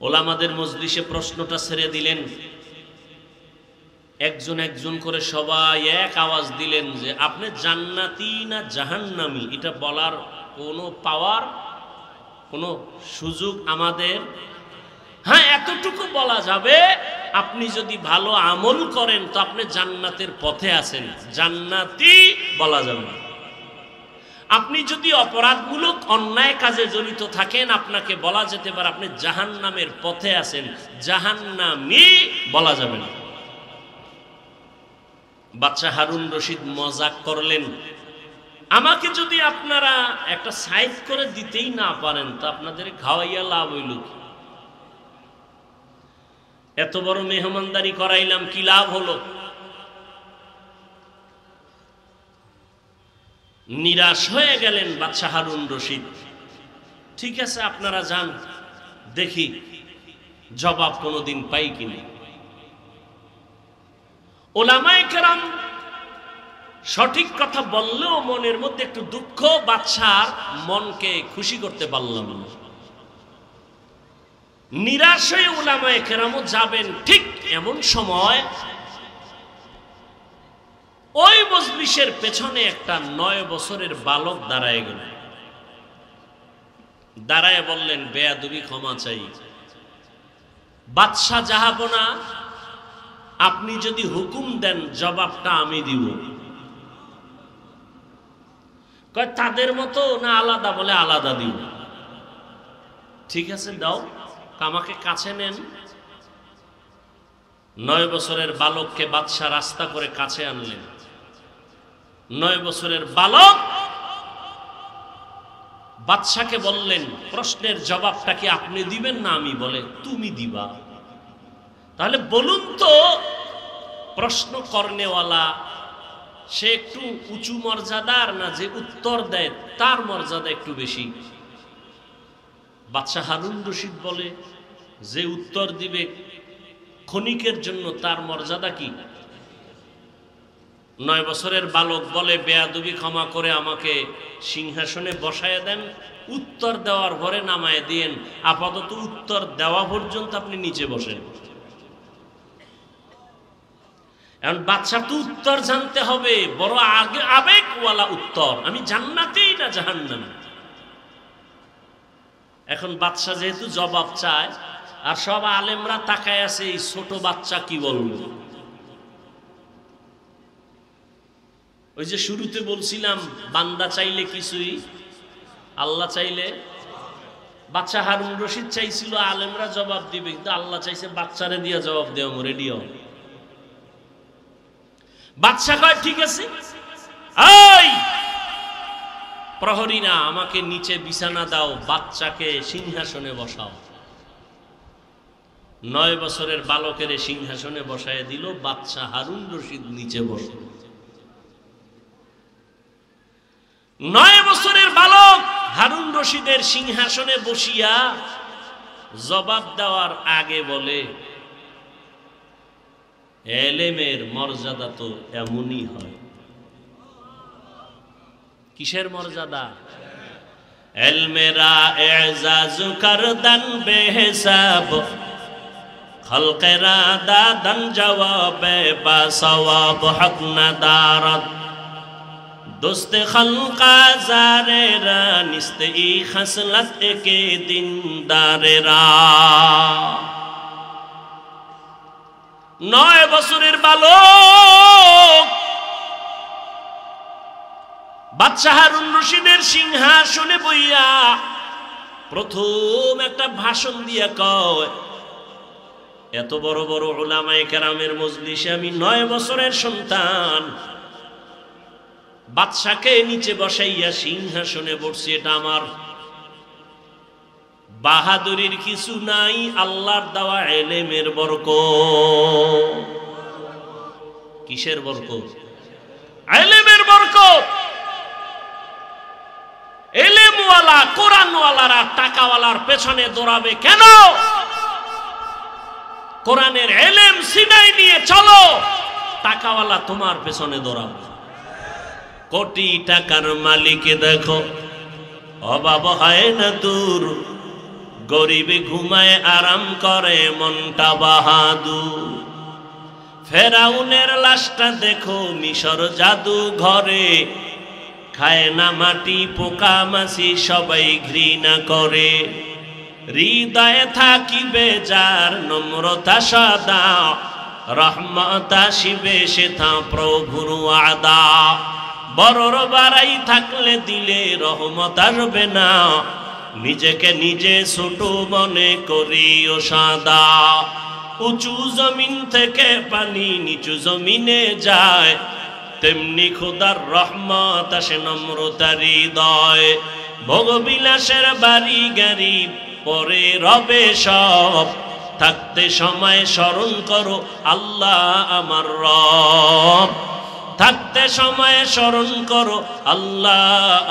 ওলামাদের মজলিসে প্রশ্নটা ছেড়ে দিলেন। একজন একজন করে সবাই এক আওয়াজ দিলেন যে আপনি জান্নাতি না জাহান্নামী এটা বলার কোনো পাওয়ার, কোনো সুযোগ আমাদের? হ্যাঁ, এতটুকু বলা যাবে, আপনি যদি ভালো আমল করেন তো আপনি জান্নাতের পথে আছেন, জান্নাতি বলা যাবে না। আপনি যদি অপরাধমূলক অন্যায় কাজে জড়িত থাকেন আপনাকে বলা যেতে পারে আপনি জাহান্নামের পথে আছেন, জাহান্নামী বলা যাবে না। বাদশাহ হারুন রশিদ মজাক করলেন, আমাকে যদি আপনারা একটা সাইড করে দিতেই না পারেন তো আপনাদের খাওয়াইয়া লাভ হইল কি? এত বড় মেহমানদারি করাইলাম, কি লাভ হলো? নিরাশ হয়ে গেলেন বাদশাহ হারুন রশিদ। ঠিক আছে, আপনারা যান, দেখি জবাব কোনোদিন পাই কিনা। ওলামায়ে কেরাম সঠিক কথা বললেও মনের মধ্যে একটু দুঃখ, বাদশার মনকে খুশি করতে পারলাম না। নিরাশ হয়ে উলামায়ে কেরামও যাবেন। ঠিক এমন সময় ওই মজলিসের পেছনে একটা 9 বছরের বালক দাঁড়ায় গেল। দাঁড়ায় বললেন, বেয়াদবি ক্ষমা চাই, বাদশাহ জাহাপনা, আপনি যদি হুকুম দেন জবাবটা আমি দিব। কয় তাদের মতো না আলাদা? বলে আলাদা দিব। ঠিক আছে দাও, আমাকে কাছে নেন। 9 বছরের বালককে বাদশাহ রাস্তা করে কাছে আনলেন। 9 বছরের বালক বাদশাকে বললেন, প্রশ্নের জবাবটা কি আপনি দিবেন না আমি? বলে তুমি দিবা। তাহলে বলুন তো, প্রশ্ন করনেওয়ালা সে একটু উঁচু মর্যাদার না যে উত্তর দেয় তার মর্যাদা একটু বেশি? বাদশাহ হারুন রশিদ বলে, যে উত্তর দিবে ক্ষণিকের জন্য তার মর্যাদা কি? 9 বছরের বালক বলে, বেয়াদবি ক্ষমা করে আমাকে সিংহাসনে বসায় দেন, উত্তর দেওয়ার পরে নামায় দিয়েন, আপাতত উত্তর দেওয়া পর্যন্ত আপনি নিচে বসেন। এখন বাদশা তো উত্তর জানতে হবে, বড় আগে আবেগওয়ালা উত্তর, আমি জান্নাতেই না জাহান্নামে। এখন বাদশা যেহেতু জবাব চায়, আর সব আলেমরা তাকায় আছে এই ছোট বাচ্চা কি বলবে। ওই যে শুরুতে বলছিলাম, বান্দা চাইলে কিছুই, আল্লাহ চাইলে। বাদশা হারুন রশিদ চাইছিল আলেমরা জবাব দিবে, কিন্তু আল্লাহ চাইছে বাচ্চারে দিয়া জবাব দেওয়া রেডিও। বাদশা কয় ঠিক আছে, এই প্রহরীরা আমাকে নিচে বিছানা দাও, বাচ্চাকে সিংহাসনে বসাও। 9 বছরের বালকের সিংহাসনে বসায় দিল, বাদশা হারুন রশিদ নিচে বসল। 9 বছরের বালক হারুন রশিদের সিংহাসনে বসিয়া জবাব দেওয়ার আগে বলে, এলেমের মর্যাদা তো এমনই হয়। কিসের মর্যাদা? এলমেরা এজাজ করদান বেহিসাব, খলকেরা দাদান জওয়াবে বা সওয়াব হক নাদারত, দোস্তে খলকা জারেরা নিস্তে ই খসলত একে দিনদারেরা। 9 বছরের বালক বাদশাহ হারুন রশিদের সিংহাসনে বইয়া প্রথম একটা ভাষণ দিয়া কয়, এত বড় বড় উলামায়ে কেরামের মজলিসে আমি 9 বছরের সন্তান, বাদশাকে নিচে বসাইয়া সিংহাসনে বসছি, এটা আমার বাহাদুরির কিছু নাই, আল্লাহর দেওয়া এলেমের বরকত। কিসের বরকত? এলেমের বরকত। এলেমওয়ালা কোরআনওয়ালারা টাকাওয়ালার পেছনে দৌড়াবে কেন? কোরআনের এলেম সিনাই নিয়ে চলো, টাকাওয়ালা তোমার পেছনে দৌড়াবে। কোটি টাকার মালিক দেখো, অভাব হয় না দূর, গরিবে ঘুমায় আরাম করে মনটা বাহাদুর। ফেরাউনের লাশটা দেখো মিশর জাদু ঘরে, খায় না মাটি পোকা মাছি সবাই ঘৃণা করে। হৃদয়ে থাকিবে যার নম্রতা সদা, রহমত আসিবে সেথা প্রভুর ওয়াদা। বড়র বাড়াই থাকলে দিলে রহমত আসবে না, নিজেকে নিজে ছোট মনে করিও সাদা। উঁচু জমিন থেকে পানি নিচু জমিনে যায়, তেমনি খোদার রহমত আসে নম্রতার হৃদয়। ভোগবিলাসের বাড়ি গাড়ি পরে রবে সব, থাকতে সময় স্মরণ করো আল্লাহ আমার রব, থাকতে সময় স্মরণ করো আল্লাহ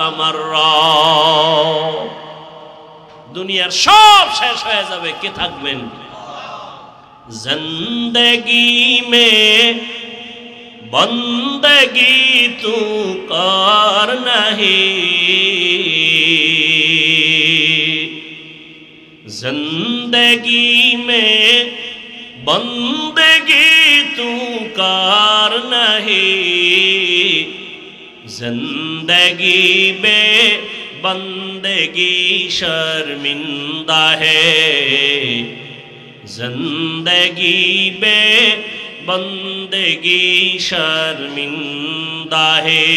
আমার রব। দুনিয়ার সব শেষ হয়ে যাবে, কে থাকবেন? জিন্দেগি মে বন্দগি তু কর নাহি, जिंदगी में बंदगी तू कर नहीं, जिंदगी में बंदगी शर्मिंदा है, जिंदगी में बंदगी शर्मिंदा है।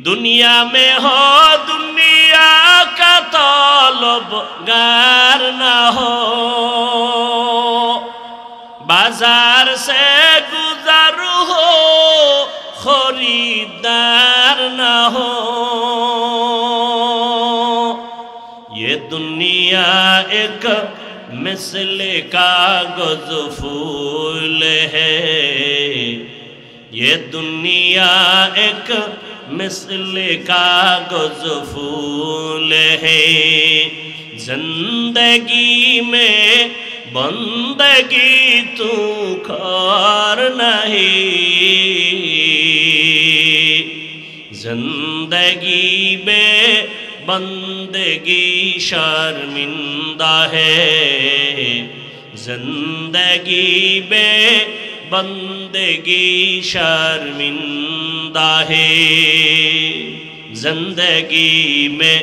दुनिया में हो दुनिया का तलबगार ना हो, बाजार से गुजर हो खरीदार ना हो। ये दुनिया एक मिसले कागज फूल है, ये दुनिया एक मिसले कागज फूल है, जिंदगी में बंदगी तू कर नहीं, जिंदगी में बंदगी शर्मिंदा है, जिंदगी में बंदगी शर्मिंदा है। जिंदगी में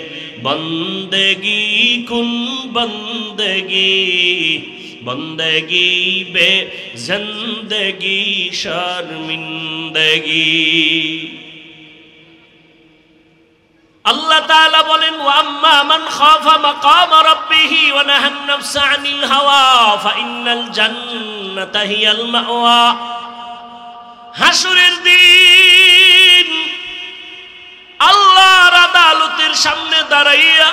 बंदगी कुन बंदगी, बंदगी बे जिंदगी शर्मिंदगी। আল্লাহ তাআলা বলেন ওয়া আম্মা মান খাফা মাকাম রাব্বিহি ওয়া নাহান নাফসা আনিল হাওয়া ফাইন্নাল জান্নাতা হিয়াল মাওয়া। হাসরের দিন আল্লাহর আদালতের সামনে দাঁড়াইয়া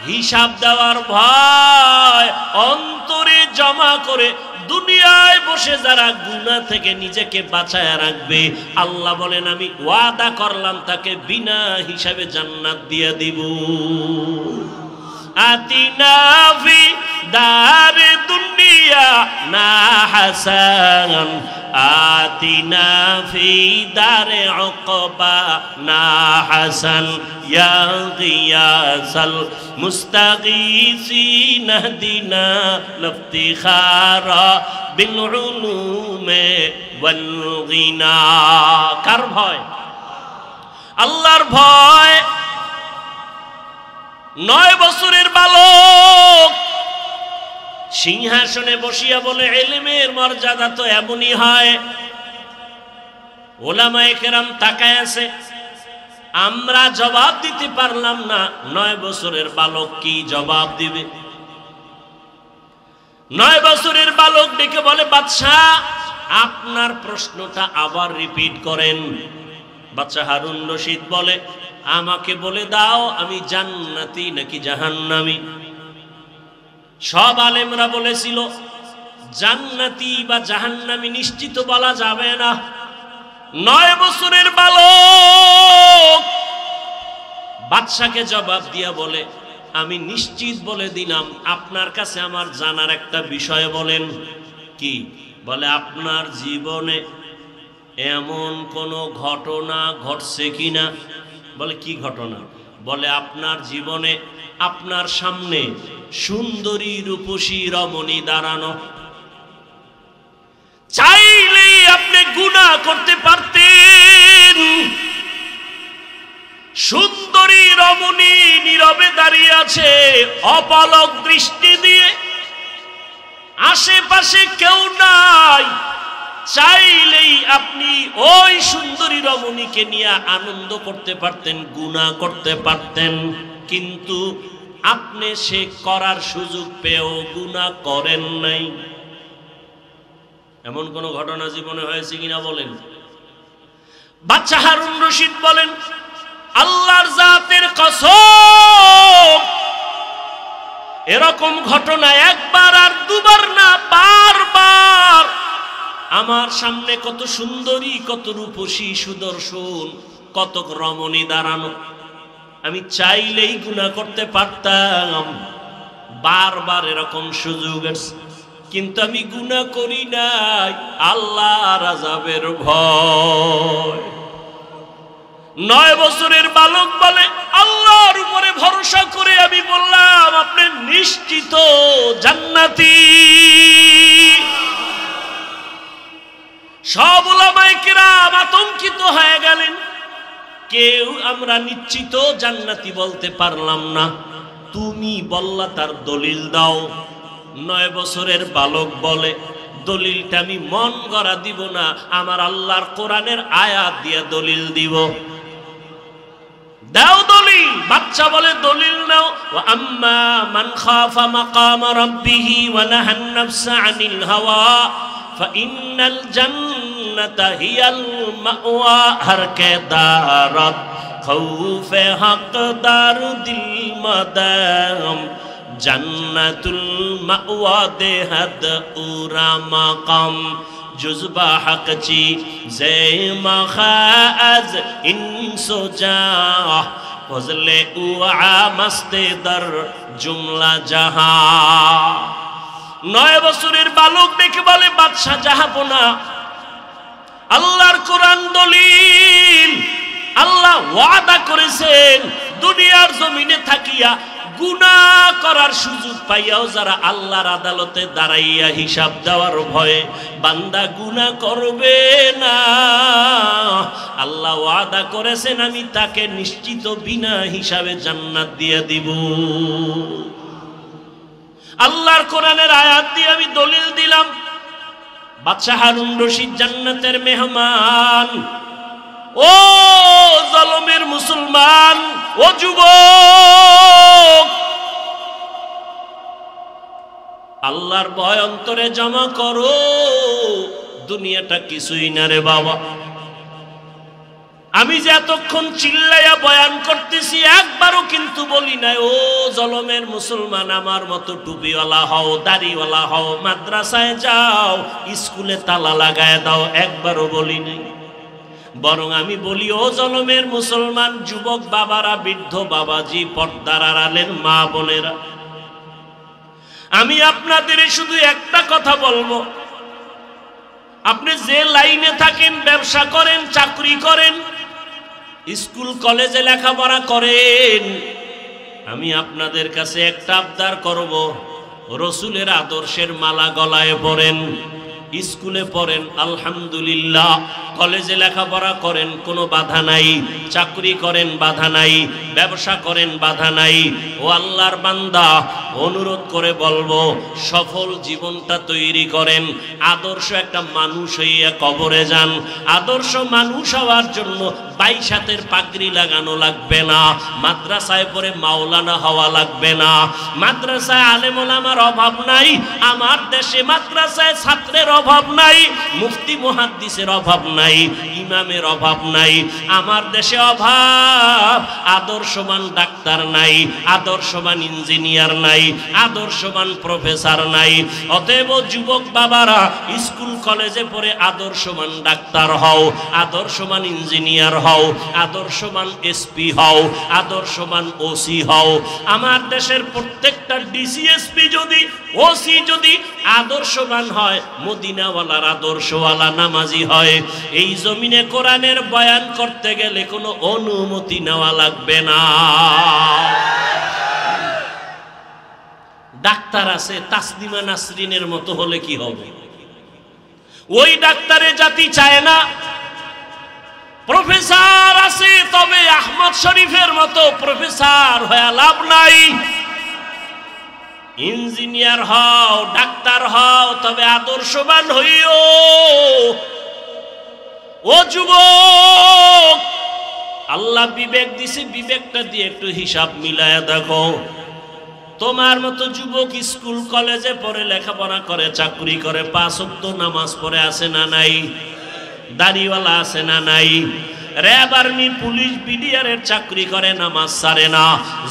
হিসাব দেওয়ার ভয় অন্তরে জমা করে দুনিয়ায় বসে যারা গুনাহ থেকে নিজেকে বাঁচায়া রাখবে, আল্লাহ বলেন আমি ওয়াদা করলাম তাকে বিনা হিসাবে জান্নাত দিয়ে দিব। আতিনা ফি দারে দুনিয়া না হাসান, আতিনা ফি দারে উকবা না হাসান, ইয়া গিয়াসাল মুস্তাগীসিন ইহদিনা লিফতিখারা বিল উলুমে ওয়াল গিনা। কার ভয়? আল্লাহর ভয়। 9 বছরের বালক সিংহাসনে বসিয়া বলে ইলমের মর্যাদা তো এমনই হয়। ওলামায়ে কেরাম তাকায় আছে, আমরা জবাব দিতে পারলাম না, 9 বছরের বালক কি জবাব দিবে? 9 বছরের বালক ডেকে বলে বাদশাহ আপনার প্রশ্নটা আবার রিপিট করেন। বাদশাহ হারুন রশিদ বলে আমাকে বলে দাও আমি জান্নাতি নাকি জাহান্নামী। সব আলেমরা বলেছিল জান্নাতি বা জাহান্নামী নিশ্চিত বলা যাবে না। 9 বছরের বালক বাদশাকে জবাব দিয়া বলে আমি নিশ্চিত বলে দিলাম, আপনার কাছে আমার জানার একটা বিষয় বলেন। কি? বলে আপনার জীবনে এমন কোনো ঘটনা ঘটছে কিনা? বলে কি ঘটনা? বলে আপনার জীবনে আপনার সামনে সুন্দরী রূপসী রমণী দাঁড়ানো, চাইলেই আপনি গুনাহ করতে পারতেন। সুন্দরী রমণী নীরবে দাঁড়িয়ে আছে অপলক দৃষ্টি দিয়ে, আশেপাশে কেউ নাই, চাইলেই আপনি ওই সুন্দরী রমণীকে নিয়ে আনন্দ করতে পারতেন, গুনাহ করতে পারতেন, কিন্তু আপনি সে করার সুযোগ পেয়েও গুনাহ করেন নাই। এমন কোন ঘটনা জীবনে হয়েছে কিনা বলেন? বাদশা হারুন রশিদ বলেন, আল্লাহর জাতের কসম, এরকম ঘটনা একবার আর দুবার না, বারবার আমার সামনে কত সুন্দরী, কত রূপসী, সুদর্শন, কত রমণী দাঁড়ানো, আমি চাইলেই গুনাহ করতে পারতাম। বারবার এরকম সুযোগ আছে, কিন্তু আমি গুনাহ করি নাই আল্লাহর আযাবের ভয়। 9 বছরের বালক বলে, আল্লাহর উপরে ভরসা করে আমি বললাম, আপনি নিশ্চিত জান্নাতি। সব উলামায়ে কেরাম আতঙ্কিত হয়ে গেলেন, কেউ আমরা নিশ্চিত জান্নাতি বলতে পারলাম না। তুমি বললা, তার দলিল দাও। 9 বছরের বালক বলে, দলিলটা আমি মন গড়া দিব না, আমার আল্লাহর কোরআনের আয়াত দিয়ে দলিল দিব। দাও দলিল। বাচ্চা বলে, দলিল নাও। ওয়া আম্মা মান খাফা মাকাম রাব্বিহি ওয়া নাহান নাফসা আনিল হাওয়া ফাইন্নাল জান্নাতা হিয়াল মাওয়া। হর কে দারত খৌফে হকদার দিল মাদাম জান্নাতুল মাওয়া দেহাদ উরা মাকাম जुज़बा हक ची ज़े मखाज़ इंसो जा फज़ले उआ मस्ते दर जुमला जहां। 9 বছরের বালক দেখে বলে, বাদশা যাবো না, আল্লাহর কোরআন দলিল। আল্লাহ ওয়াদা করেছেন, দুনিয়ার জমিনে থাকিয়া গুনাহ করার সুযোগ পাইয়াও যারা আল্লাহর আদালতে দাঁড়াইয়া হিসাব দেওয়ার ভয়ে বান্দা গুনাহ করবে না, আল্লাহ ওয়াদা করেছেন আমি তাকে নিশ্চিত বিনা হিসাবে জান্নাত দিয়ে দিব। আল্লাহর কোরআনের আয়াত দিয়ে আমি দলিল দিলাম। বাদশা হারুন রশিদ জান্নাতের মেহমান। ও জলমের মুসলমান, ও যুবক, আল্লাহর ভয় অন্তরে জমা করো, দুনিয়াটা কিছুই না রে বাবা। আমি যে এতক্ষণ চিল্লাইয়া বয়ান করতেছি, একবারও কিন্তু বলি নাই ও জলমের মুসলমান, আমার মতো টুপিওয়ালা হও, দাড়িওয়ালা হও, মাদ্রাসায় যাও, স্কুলে তালা লাগায় দাও, একবারও বলি নাই। বরং আমি বলি, ও জলমের মুসলমান, যুবক বাবারা, বৃদ্ধ বাবাজি, পর্দার আড়ালের মা বোনেরা, আমি আপনাদের শুধু একটা কথা বলবো, আপনি যে লাইনে থাকেন, ব্যবসা করেন, চাকরি করেন, স্কুল কলেজে লেখাপড়া করেন, আমি আপনাদের কাছে একটা আবদার করব, রসুলের আদর্শের মালা গলায় পরেন। স্কুলে পড়েন আলহামদুলিল্লাহ, কলেজে লেখাপড়া করেন কোনো বাধা নাই, চাকরি করেন বাধা নাই, ব্যবসা করেন বাধা নাই। ও আল্লাহর বান্দা, অনুরোধ করে বলবো, সফল জীবনটা তৈরি করেন। আদর্শ একটা মানুষ হইয়া কবরে যান। আদর্শ মানুষ হওয়ার জন্য 22 হাতের পাগড়ি লাগানো লাগবে না, মাদ্রাসায় পড়ে মাওলানা হওয়া লাগবে না, মাদ্রাসায় আলেম ওলামার অভাব নাই, আমার দেশে মাদ্রাসায় ছাত্রের অভাব নাই, মুফতি মুহাদ্দিসের অভাব নাই, ইমামের অভাব নাই। আমার দেশে অভাব আদর্শবান ডাক্তার নাই, আদর্শবান ইঞ্জিনিয়ার নাই, আদর্শবান প্রফেসর নাই। অতএব যুবক বাবারা, স্কুল কলেজে পড়ে আদর্শবান ডাক্তার হও, আদর্শবান ইঞ্জিনিয়ার হও, আদর্শবান এসপি হও, আদর্শবান ওসি হও। আমার দেশের প্রত্যেকটা ডিসিএসপি যদি, ওসি যদি আদর্শবান হয়, মদিনাওয়ালার আদর্শওয়ালা নামাজি হয়, এই জমিনে কোরআনের বয়ান করতে গেলে কোনো অনুমতি নেওয়া লাগবে না। ডাক্তার আছে, তাসলিমা নাসরিনের মতো হলে কি হবে? ওই ডাক্তারে জাতি চায় না। প্রফেসর আছে, তবে আহমদ শরীফের মতো প্রফেসর হয়ে লাভ নাই। ইঞ্জিনিয়ার হও, ডাক্তার হও, তবে আদর্শবান হইও। ও যুবক, আল্লাহ বিবেক দিছে, বিবেকটা দিয়ে একটু হিসাব মিলায়া দেখো। তোমার মতো যুবক স্কুল কলেজে পড়ে, লেখাপড়া করে, চাকরি করে, 5 ওয়াক্ত নামাজ পড়ে আছে না নাই? দাড়িওয়ালা আছে না নাই? র্যাব আর্মি পুলিশ বিডিআরের চাকরি করে, নামাজ ছাড়ে না।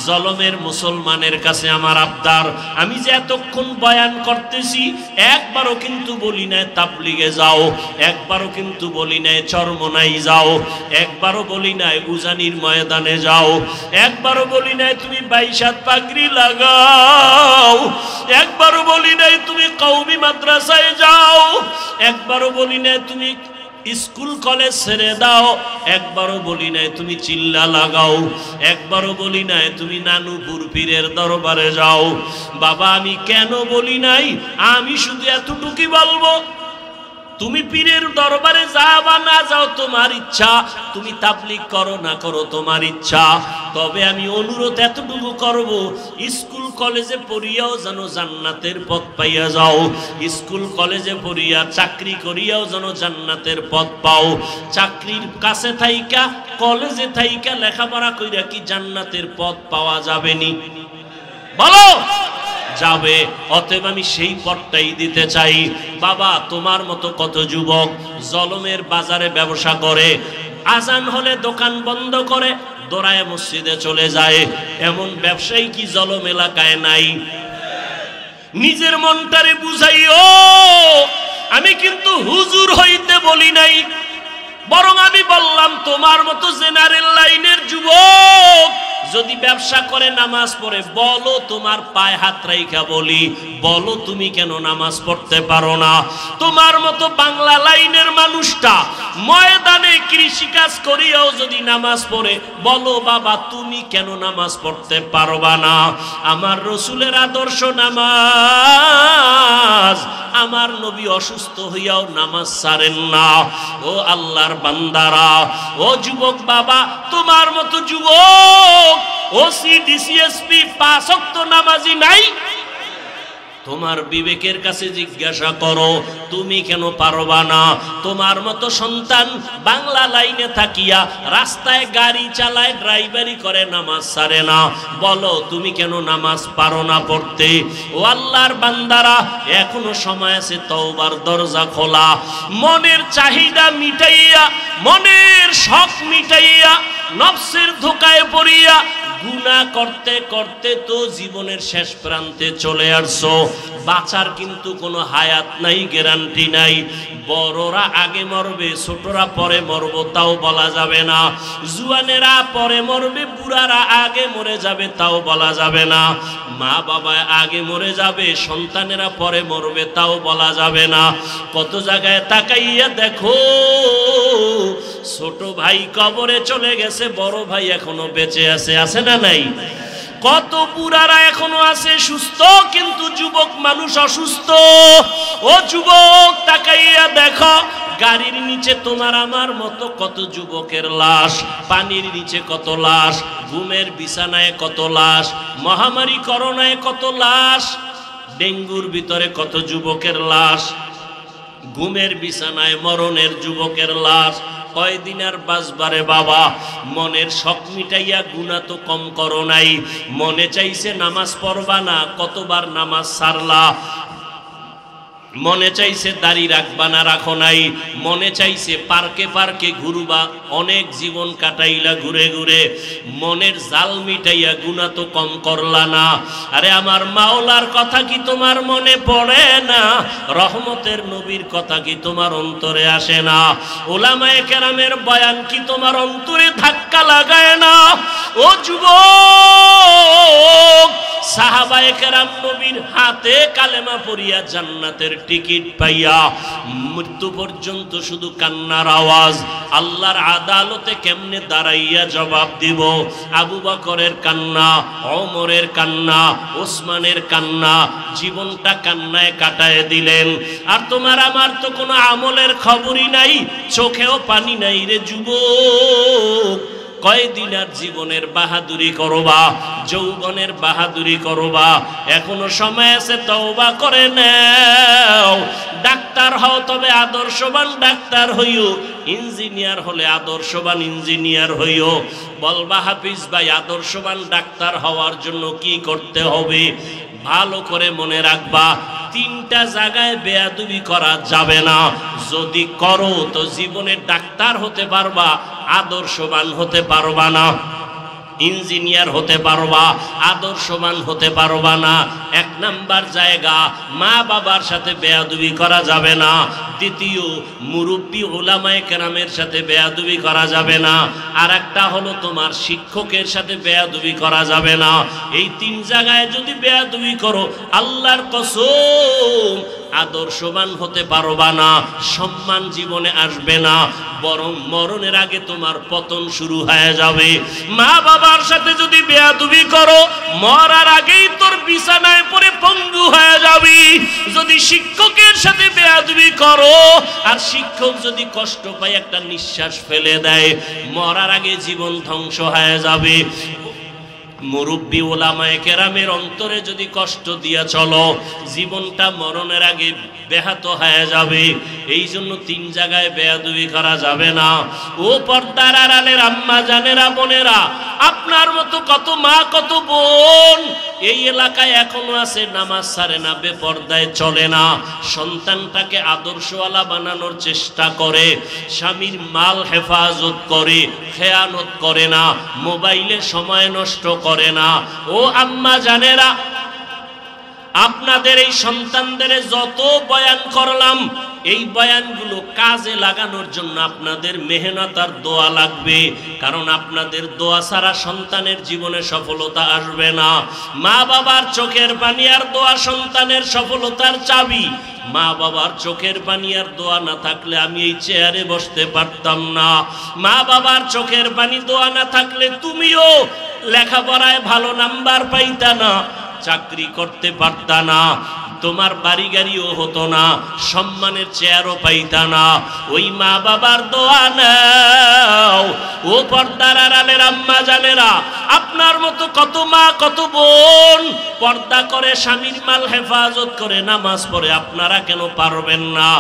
জলমের মুসলমানের কাছে আমার আবদার, আমি যে এতক্ষণ বয়ান করতেছি একবারও কিন্তু বলি নাই তাবলিগে যাও, একবারও কিন্তু বলি নাই চরমনাই যাও, একবারও বলি নাই উজানির ময়দানে যাও, একবারও বলি নাই তুমি 22 হাত পাগড়ি লাগাও, একবারও বলি নাই তুমি কওমি মাদ্রাসায় যাও, একবারও বলি নাই তুমি স্কুল কলেজ ছেড়ে দাও, একবারও বলি নাই তুমি চিল্লা লাগাও, একবারও বলি নাই তুমি নানুপুর পীরের দরবারে যাও। বাবা আমি কেন বলি নাই? আমি শুধু এতটুকুই বলবো, তুমি পীরের দরবারে যাও বা না যাও তোমার ইচ্ছা, তুমি তাবলীগ করো না করো তোমার ইচ্ছা, তবে আমি অনুরোধ এতটুকু করব, স্কুল কলেজে পড়িয়াও যেন জান্নাতের পথ পাইয়া যাও, স্কুল কলেজে পড়িয়া চাকরি করিয়াও যেন জান্নাতের পথ পাও। চাকরির কাছে থাইকা কলেজে থাইকা লেখাপড়া কইরা কি জান্নাতের পথ পাওয়া যাবে নি? বলো যাবে। অতএব আমি সেই পথটাই দিতে চাই। বাবা তোমার মতো কত যুবক জলমের বাজারে ব্যবসা করে, আজান হলে দোকান বন্ধ করে দৌড়ায় মসজিদে চলে যায়, এমন ব্যবসায়ী কি জলম এলাকায় নাই? নিজের মনটারে বুঝাইও, আমি কিন্তু হুজুর হইতে বলি নাই, বরং আমি বললাম তোমার মতো জেনারেল লাইনের যুবক যদি ব্যবসা করে নামাজ পড়ে, বলো তোমার পায়ে হাত রাইখা বলি, বলো তুমি কেন নামাজ পড়তে পারো না? তোমার মতো বাংলা লাইনের মানুষটা ময়দানে কৃষিকাজ করিয়াও যদি নামাজ পড়ে, বলো বাবা তুমি কেন নামাজ পড়তে পারবা না? আমার রসুলের আদর্শ নামাজ, আমার নবী অসুস্থ হইয়াও নামাজ ছাড়েন না। ও আল্লাহর বান্দারা, ও যুবক বাবা, তোমার মতো যুবক ওসি ডিসিএসপি 5 ওয়াক্ত নামাজি নাই? তোমার বিবেকের কাছে জিজ্ঞাসা করো তুমি কেন পারবা না? তোমার মতো সন্তান বাংলা লাইনে থাকিয়া রাস্তায় গাড়ি চালায়, ড্রাইভারি করে, নামাজ ছাড়ে না, বলো তুমি কেন নামাজ পারো না পড়তে? ও আল্লাহর বান্দারা, এখনো সময় আছে, তওবার দরজা খোলা, মনের চাহিদা মিটাইয়া, মনের শখ মিটাইয়া, নফসের ধোকায় পড়িয়া গুনাহ করতে করতে তো জীবনের শেষ প্রান্তে চলে আসছো। বাঁচার কিন্তু কোনো হায়াত নাই, গ্যারান্টি নাই। বড়রা আগে মরবে, ছোটরা পরে মরবো তাও বলা যাবে না। জুয়ানেরা পরে মরবে, বুড়ারা আগে মরে যাবে তাও বলা যাবে না। মা বাবা আগে মরে যাবে, সন্তানেরা পরে মরবে তাও বলা যাবে না। কত জায়গায় তাকাইয়া দেখো, ছোট ভাই কবরে চলে গেছে, বড় ভাই এখনো বেঁচে আছে, আছে না নাই? কত বুড়ারা এখনো আছে সুস্থ, কিন্তু যুবক মানুষ অসুস্থ। ও যুবক তাকাইয়া দেখো, গাড়ির নিচে তোমার আমার মতো কত যুবকের লাশ, পানির নিচে কত লাশ, ঘুমের বিছানায় কত লাশ, মহামারী করোনায় কত লাশ, ডেঙ্গুর ভিতরে কত যুবকের লাশ, ঘুমের বিছানায় মরণের যুবকের লাশ। কয়দিন আর বাঁচবারে বাবা? মনের শখ মিটাইয়া গুনাহ তো কম করো নাই। মনে চাইছে নামাজ পড়বা না, কতবার নামাজ ছাড়লা। মনে চাইছে দাড়ি রাখবা না, রাখো নাই। মনে চাইছে পার্কে পার্কে ঘুরবা, অনেক জীবন কাটাইলা ঘুরে ঘুরে। মনের জাল মিটাইয়া গুনাহ তো কম করলা না। আরে আমার মাওলার কথা কি তোমার মনে পড়ে না? রহমতের নবীর কথা কি তোমার অন্তরে আসে না? উলামায়ে কেরামের বয়ান কি তোমার অন্তরে ধাক্কা লাগায় না? ও যুবক, সাহাবায়ে কেরাম নবীর হাতে কালেমা পড়িয়া জান্নাতের টিকিট পাইয়া মৃত্যু পর্যন্ত শুধু কান্নার আওয়াজ। আল্লাহর আদালতে কেমনে দাঁড়াইয়া জবাব দিব? আবু বকরের কান্না, ওমরের কান্না, ওসমানের কান্না, জীবনটা কান্নায় কাটায় দিলেন। আর তোমার আমার তো কোনো আমলের খবরই নাই, চোখেও পানি নাই রে যুবক। কয়দিন আর জীবনের বাহাদুরি করবা, যৌবনের বাহাদুরি করবা? এখনো সময় আছে, তওবা করে নাও। ডাক্তার হও তবে আদর্শবান ডাক্তার হইও, ইঞ্জিনিয়ার হলে আদর্শবান ইঞ্জিনিয়ার হইও। বলবা হাফিজ ভাই, আদর্শবান ডাক্তার হওয়ার জন্য কি করতে হবে? ভালো করে মনে রাখবা, তিনটা জায়গায় বেয়াদবি করা যাবে না। যদি করো তো জীবনে ডাক্তার হতে পারবা, আদর্শবান হতে পারবা না। ইঞ্জিনিয়ার হতে পারবা, আদর্শবান হতে পারবা না। এক নাম্বার জায়গা, মা বাবার সাথে বেয়াদবি করা যাবে না। দ্বিতীয়, মুরব্বী ওলামায়ে কেরামের সাথে বেয়াদবি করা যাবে না। আর একটা হলো তোমার শিক্ষকের সাথে বেয়াদবি করা যাবে না। এই তিন জায়গায় যদি বেয়াদবি করো, আল্লাহর কসম আদর্শবান হতে পারবা না, সম্মান জীবনে আসবে না, বরং মরণের আগে তোমার পতন শুরু হয়ে যাবে। মা বাবার সাথে যদি বেয়াদবি করো, মরার আগেই তোর বিছানায় পড়ে পঙ্গু হয়ে যাবি। যদি শিক্ষকের সাথে বেয়াদবি করো, আর শিক্ষক যদি কষ্ট পায় একটা নিঃশ্বাস ফেলে দেয়, মরার আগে জীবন ধ্বংস হয়ে যাবে। মুরব্বী ওলামায়ে কেরামের অন্তরে যদি কষ্ট দিয়া চলো, জীবনটা মরণের আগে ব্যাহত হয়ে যাবে। এই জন্য তিন জায়গায় বেয়াদবি করা যাবে না। ও পর্দার আড়ালের আম্মা জানেরা, বোনেরা, আপনার মতো কত মা কত বোন এই এলাকায় এখনো আছে, নামাজ ছাড়ে না, বেপর্দায় চলে না, সন্তানটাকে আদর্শওয়ালা বানানোর চেষ্টা করে, স্বামীর মাল হেফাজত করে, খেয়ানত করে না, মোবাইলে সময় নষ্ট করে না। ও আম্মা জানেরা, আপনাদের এই সন্তানদের যত বয়ান করলাম, এই বয়ানগুলো কাজে লাগানোর জন্য আপনাদের মেহনত আর দোয়া লাগবে। কারণ আপনাদের দোয়া ছাড়া সন্তানের জীবনে সফলতা আসবে না। মা বাবার চোখের পানি আর দোয়া সন্তানের সফলতার চাবি। মা বাবার চোখের পানি আর দোয়া না থাকলে আমি এই চেয়ারে বসতে পারতাম না। মা বাবার চোখের পানি দোয়া না থাকলে তুমিও লেখাপড়ায় ভালো নাম্বার পাইতা না, চাকরি করতে পারতা না, তোমার বাড়ি গাড়িও হতো না, সম্মানের চেয়ারও পাইতা না। ওই মা বাবার দোয়া নাও। ও পর্দার আড়ালের আম্মা জানেরা, আপনার মতো কত মা কত বোন পর্দা করে, স্বামীর মাল হেফাজত করে, নামাজ পড়ে, আপনারা কেন পারবেন না?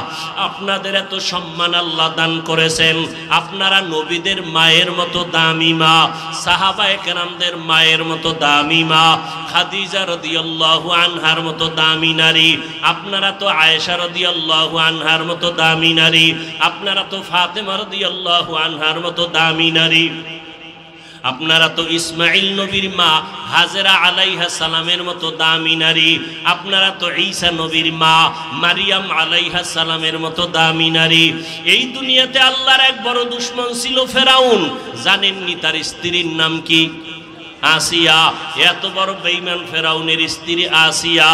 আপনাদের এত সম্মান আল্লাহ দান করেছেন। আপনারা নবীদের মায়ের মতো দামি মা, সাহাবায়ে কেরামদের মায়ের মতো দামি মা, খাদিজা রাদিয়াল্লাহু আনহার মতো দামি নারী। আপনারা তো আয়েশা রাদিয়াল্লাহু আনহার মতো দামি নারী। আপনারা তো ফাতেমা রাদিয়াল্লাহু আনহার মতো দামি নারী। আপনারা তো ইসমাইল নবীর মা হাজেরা আলাইহা সালামের মতো দামি নারী। আপনারা তো ঈসা নবীর মা মারিয়াম আলাইহা সালামের মতো দামি নারী। এই দুনিয়াতে আল্লাহর এক বড় দুশমন ছিল ফেরাউন। জানেননি তার স্ত্রীর নাম কি? আসিয়া। এত বড় বেঈমান ফেরাউনের স্ত্রী আসিয়া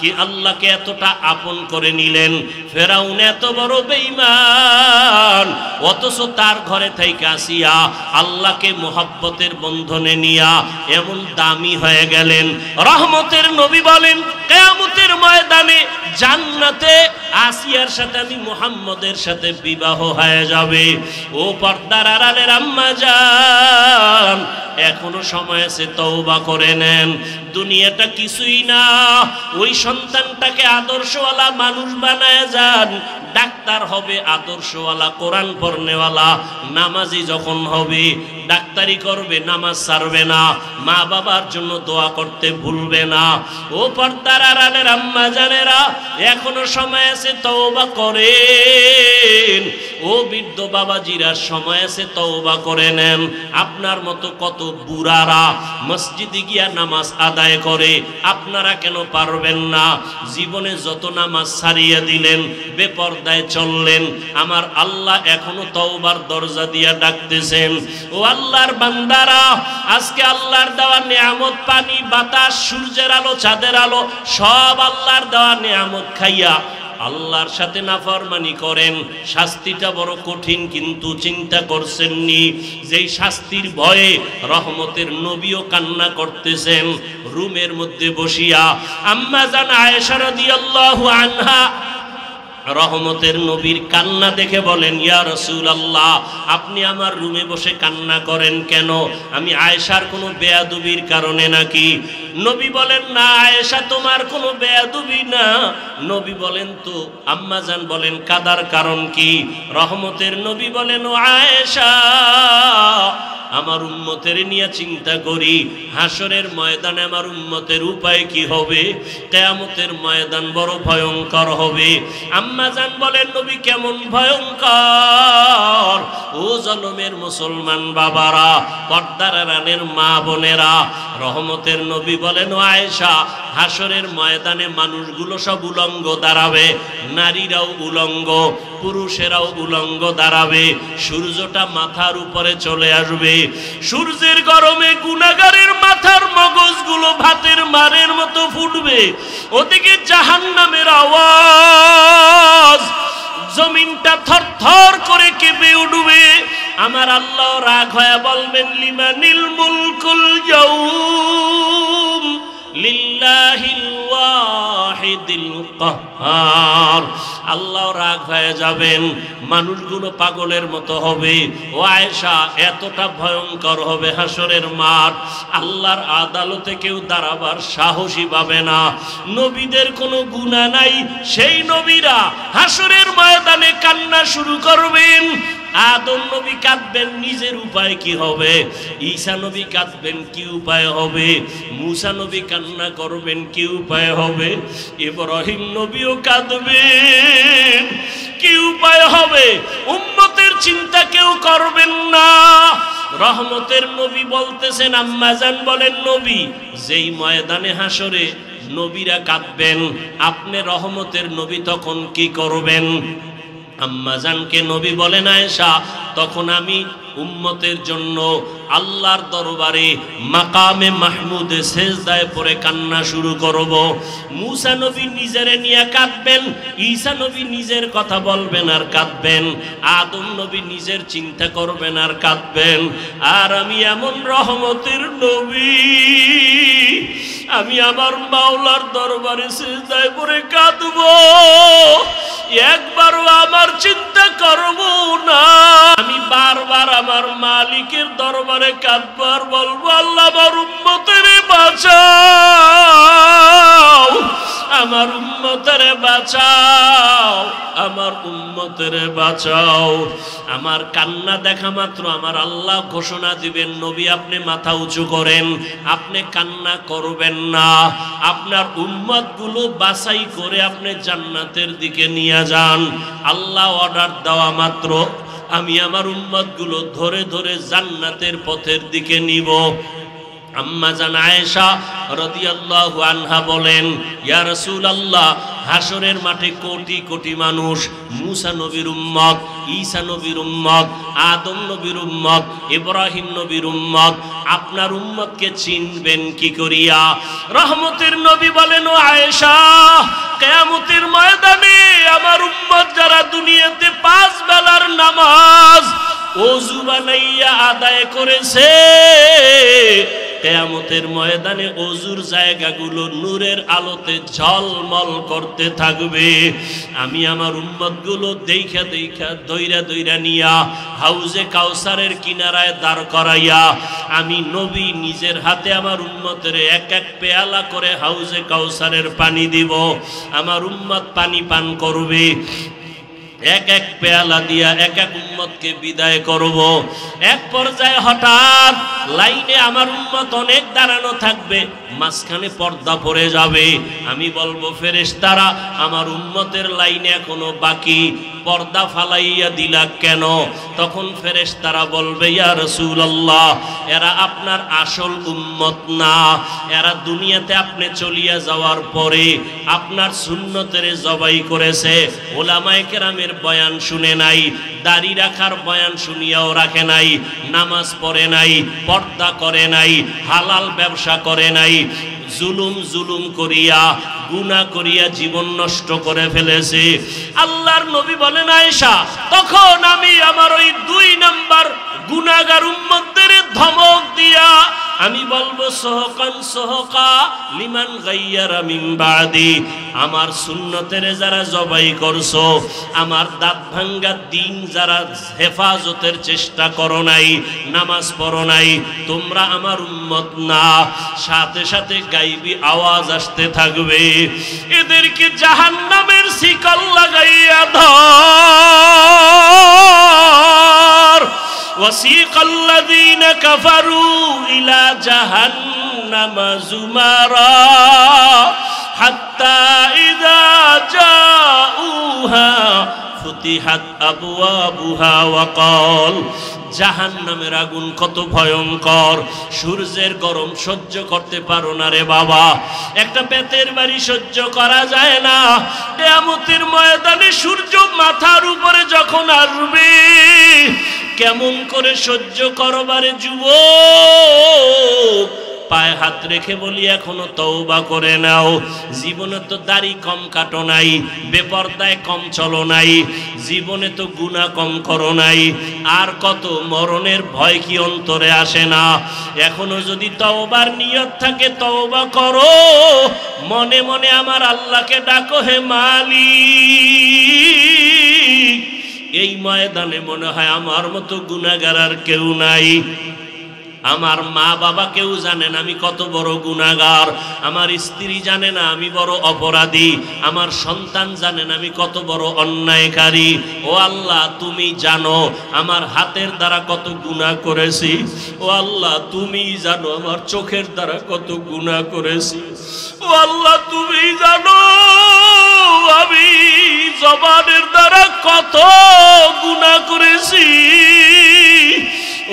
কি আল্লাহকে এতটা আপন করে নিলেন। ফেরাউন এত বড় বেঈমান, অথচ তার ঘরে থেকে আসিয়া আল্লাহকে মোহাব্বতের বন্ধনে নিয়া এমন দামি হয়ে গেলেন। রহমতের নবী বলেন, কিয়ামতের ময়দানে জান্নাতে আসিয়ার সাথে আমি মুহাম্মদের সাথে বিবাহ হয়ে যাবে। ও পর্দার আড়ালের আম্মা জান, এখনো সময় আছে, তওবা করে নেন। দুনিয়াটা কিছুই না। ওই সন্তানটাকে আদর্শওয়ালা মানুষ বানায় যান। ডাক্তার হবে আদর্শওয়ালা, কোরআন পড়নেওয়ালা, নামাজি যখন হবে ডাক্তারি করবে, নামাজ ছাড়বে না, মা বাবার জন্য দোয়া করতে ভুলবে না। ও পর্দার আড়ালের আম্মা জানেরা, এখনো সময় আছে, তওবা করেন। ও বৃদ্ধ বাবাজিরা, সময় আছে, তওবা করে নেন। আপনার মতো কত বুড়ারা মসজিদে গিয়া নামাজ আদায় করে, আপনারা কেন পারবেন না? জীবনে যত নামাজ ছাড়িয়ে দিলেন, বেপরদায় চললেন, আমার আল্লাহ এখনো তওবার দরজা দিয়া ডাকতেছেন। ও আল্লাহর বান্দারা, আজকে আল্লাহর দেওয়া নিয়ামত, পানি, বাতাস, সূর্যের আলো, চাঁদের আলো, সব আল্লাহর দেওয়া নিয়ামত খাইয়া আল্লাহর সাথে নাফরমানি করেন। শাস্তিটা বড় কঠিন, কিন্তু চিন্তা করছেননি যেই শাস্তির ভয়ে রহমতের নবীও কান্না করতেছেন রুমের মধ্যে বসিয়া। আম্মা জান আয়েশা রাদিয়াল্লাহু আনহা রহমতের নবীর কান্না দেখে বলেন, ইয়া রাসূলুল্লাহ, আপনি আমার রুমে বসে কান্না করেন কেন? আমি আয়েশার কোনো বেয়াদবির কারণে নাকি? নবী বলেন, না আয়েশা তোমার কোনো বেয়াদবি না। নবী বলেন, তো আম্মাজান বলেন কাদার কারণ কি? রহমতের নবী বলেন, ও আয়েশা, আমার উম্মতের নিয়ে চিন্তা করি, হাসরের ময়দানে আমার উম্মতের উপায় কি হবে? কিয়ামতের ময়দান বড় ভয়ঙ্কর হবে। আম্মাজান বলেন, নবী কেমন ভয়ঙ্কর? ও জনমের মুসলমান বাবারা, পর্দার আড়ালের মা বোনেরা, রহমতের নবী বলেন, ও আয়েশা, হাসরের ময়দানে মানুষগুলো সব উলঙ্গ দাঁড়াবে, নারীরাও উলঙ্গ, পুরুষেরাও উলঙ্গ দাঁড়াবে। সূর্যটা মাথার উপরে চলে আসবে, সূর্যের গরমে গুনাহগারের মাথার মগজগুলো ভাতের মারের মতো ফুটবে। ওদিকে জাহান্নামের আওয়াজ, জমিনটা থরথর করে কেঁপে উঠবে। আমার আল্লাহ রাগ হয়ে বলবেন, লিমানিল মুলকুল ইয়াউম লিল্লাহিল ওয়াহিদিল কাহ্হার। আল্লাহ রাগ হয়ে যাবেন, মানুষগুলো পাগলের মতো হবে। ও আয়েশা, এতটা ভয়ঙ্কর হবে হাসরের মাঠ, আল্লাহর আদালতে কেউ দাঁড়াবার সাহসী পাবে না। নবীদের কোনো গুনাহ নাই, সেই নবীরা হাসরের ময়দানে কান্না শুরু করবেন। আদম নবী কাঁদবেন, নিজের উপায় কি হবে? ঈসা নবী কাঁদবেন, কি উপায় হবে? মুসা নবী কান্না করবেন, কি উপায় হবে? ইব্রাহিম নবীও কাঁদবেন, কি উপায় হবে? উম্মতের চিন্তা কেউ করবেন না। রহমতের নবী বলতেছেন, আম্মাজান বলেন, নবী যেই ময়দানে হাসরে নবীরা কাঁদবেন, আপনি রহমতের নবী তখন কি করবেন? আম্মাজানকে নবী বলেন, আয়েশা, তখন আমি উম্মতের জন্য আল্লাহর দরবারে মাকামে মাহমুদে সেজদায় পড়ে কান্না শুরু করব। মুসা নবী নিজেরে নিয়ে কাঁদবেন, ঈসা নবী নিজের কথা বলবেন আর কাঁদবেন, আদম নবী নিজের চিন্তা করবেন আর কাঁদবেন। আর আমি এমন রহমতের নবী, আমি আমার মাওলার দরবারে সেজদায় পড়ে কাঁদব, একবারও আমার চিন্তা করব না। আমি বারবার আমার মালিকের দরবারে কাঁদবো আর বলবো, আল্লাহ আমার উম্মতের বাঁচাও, আমার উম্মতের বাঁচাও, আমার উম্মতের বাঁচাও। আমার কান্না দেখা মাত্র আমার আল্লাহ ঘোষণা দিবেন, নবী আপনি মাথা উঁচু করেন, আপনি কান্না করবেন না, আপনার উম্মতগুলো বাছাই করে আপনি জান্নাতের দিকে নিয়ে যান। আল্লাহ অর্ডার দেওয়া মাত্র আমি আমার উম্মতগুলো ধরে ধরে জান্নাতের পথের দিকে নিব। আম্মাজান আয়েশা রাদিয়াল্লাহু আনহা বলেন, ইয়া রাসূলুল্লাহ, হাসরের মাঠে কোটি কোটি মানুষ, মুসা নবীর উম্মত, ঈসা নবীর উম্মত, আদম নবীর উম্মত, ইব্রাহিম নবীর উম্মত, আপনার উম্মতকে চিনবেন কি করিয়া? রহমতের নবী বলেন, ও আয়েশা, কিয়ামতের ময়দানে আমার উম্মত যারা দুনিয়াতে 5 বেলার নামাজ ওযু বানাইয়া আদায় করেছে, কিয়ামতের ময়দানে ওযুর জায়গাগুলো নূরের আলোতে ঝলমল করতে থাকবে। আমি আমার উম্মতগুলো দেখা দেখা দইরা দইরা নিয়া হাউজে কাউসারের কিনারায় দাঁড় করাইয়া আমি নবী নিজের হাতে আমার উম্মতের এক এক পেয়ালা করে হাউজে কাউসারের পানি দিব। আমার উম্মত পানি পান করবে, এক এক পেয়ালা দিয়া এক এক উম্মতকে বিদায় করব। এক পর্যায়ে হঠাৎ লাইনে আমার উম্মত অনেক দাঁড়ানো থাকবে, মাঝখানে পর্দা পড়ে যাবে। আমি বলবো, ফেরেশতারা আমার উম্মতের লাইনে এখনো বাকি, পর্দা ফালাইয়া দিলা কেন? তখন ফেরেশতারা বলবে, ইয়া রাসূলুল্লাহ, এরা আপনার আসল উম্মত না, এরা দুনিয়াতে আপনি চলিয়া যাওয়ার পরে আপনার সুন্নতের জবাই করেছে, ওলামায়ে কেরামের বয়ান শুনে নাই, দাড়ি রাখার বয়ান শুনিয়াও রাখে নাই, নামাজ পড়ে নাই, পর্দা করে নাই, হালাল ব্যবসা করে নাই, জুলুম করিয়া গুনাহ করিয়া জীবন নষ্ট করে ফেলেছে। আল্লাহর নবী বলেন, আয়েশা, তখন আমি আমার ওই 2 নাম্বার গুনাহগার উম্মতদের ধমক দিয়া আমি বলবো, সহকান সুহকা লিমান গায়্যারা মিন বাদি, আমার সুন্নতের যারা জবাই করছো, আমার দাঁত ভাঙ্গা দিন যারা হেফাজতের চেষ্টা করো নাই, নামাজ পড়ো নাই, তোমরা আমার উম্মত না। সাথে সাথে গাইবি আওয়াজ আসতে থাকবে, এদেরকে জাহান্নামের শিকল লাগাইয়া ধর। ওয়াসিকাল্লাযীনা কাফারু ইলা জাহান্নামা যুমারা হাত্তা ইযা জাউহা ফুতিহাত আবওয়াবুহা ওয়া ক্বাল। জাহান্নামের আগুন কত ভয়ঙ্কর, সূর্যের গরম সহ্য করতে পারো না রে বাবা, একটা বেতের বাড়ি সহ্য করা যায় না। কিয়ামতের ময়দানে সূর্য মাথার উপরে যখন আসবে, কেমন করে সহ্য করবারে যুবক? পায়ে হাত রেখে বলি এখনো তওবা করে নাও। জীবনে তো দাড়ি কম কাটো নাই, বেপরদায় কম চলো নাই, জীবনে তো গুনাহ কম করো নাই, আর কত মরণের ভয় কি অন্তরে আসে না? এখনো যদি তওবার নিয়ত থাকে তওবা করো, মনে মনে আমার আল্লাহকে ডাকো, হে মালিক। এই ময়দানে মনে হয় আমার মতো গুনাহগার আর কেউ নাই। আমার মা বাবা কেউ জানে না আমি কত বড় গুনাহগার, আমার স্ত্রী জানে না আমি বড় অপরাধী, আমার সন্তান জানে না আমি কত বড় অন্যায়কারী। ও আল্লাহ তুমি জানো আমার হাতের দ্বারা কত গুনাহ করেছি, ও আল্লাহ তুমি জানো আমার চোখের দ্বারা কত গুনাহ করেছি, ও আল্লাহ তুমি জানো আমি জবানের দ্বারা কত গুনাহ করেছি।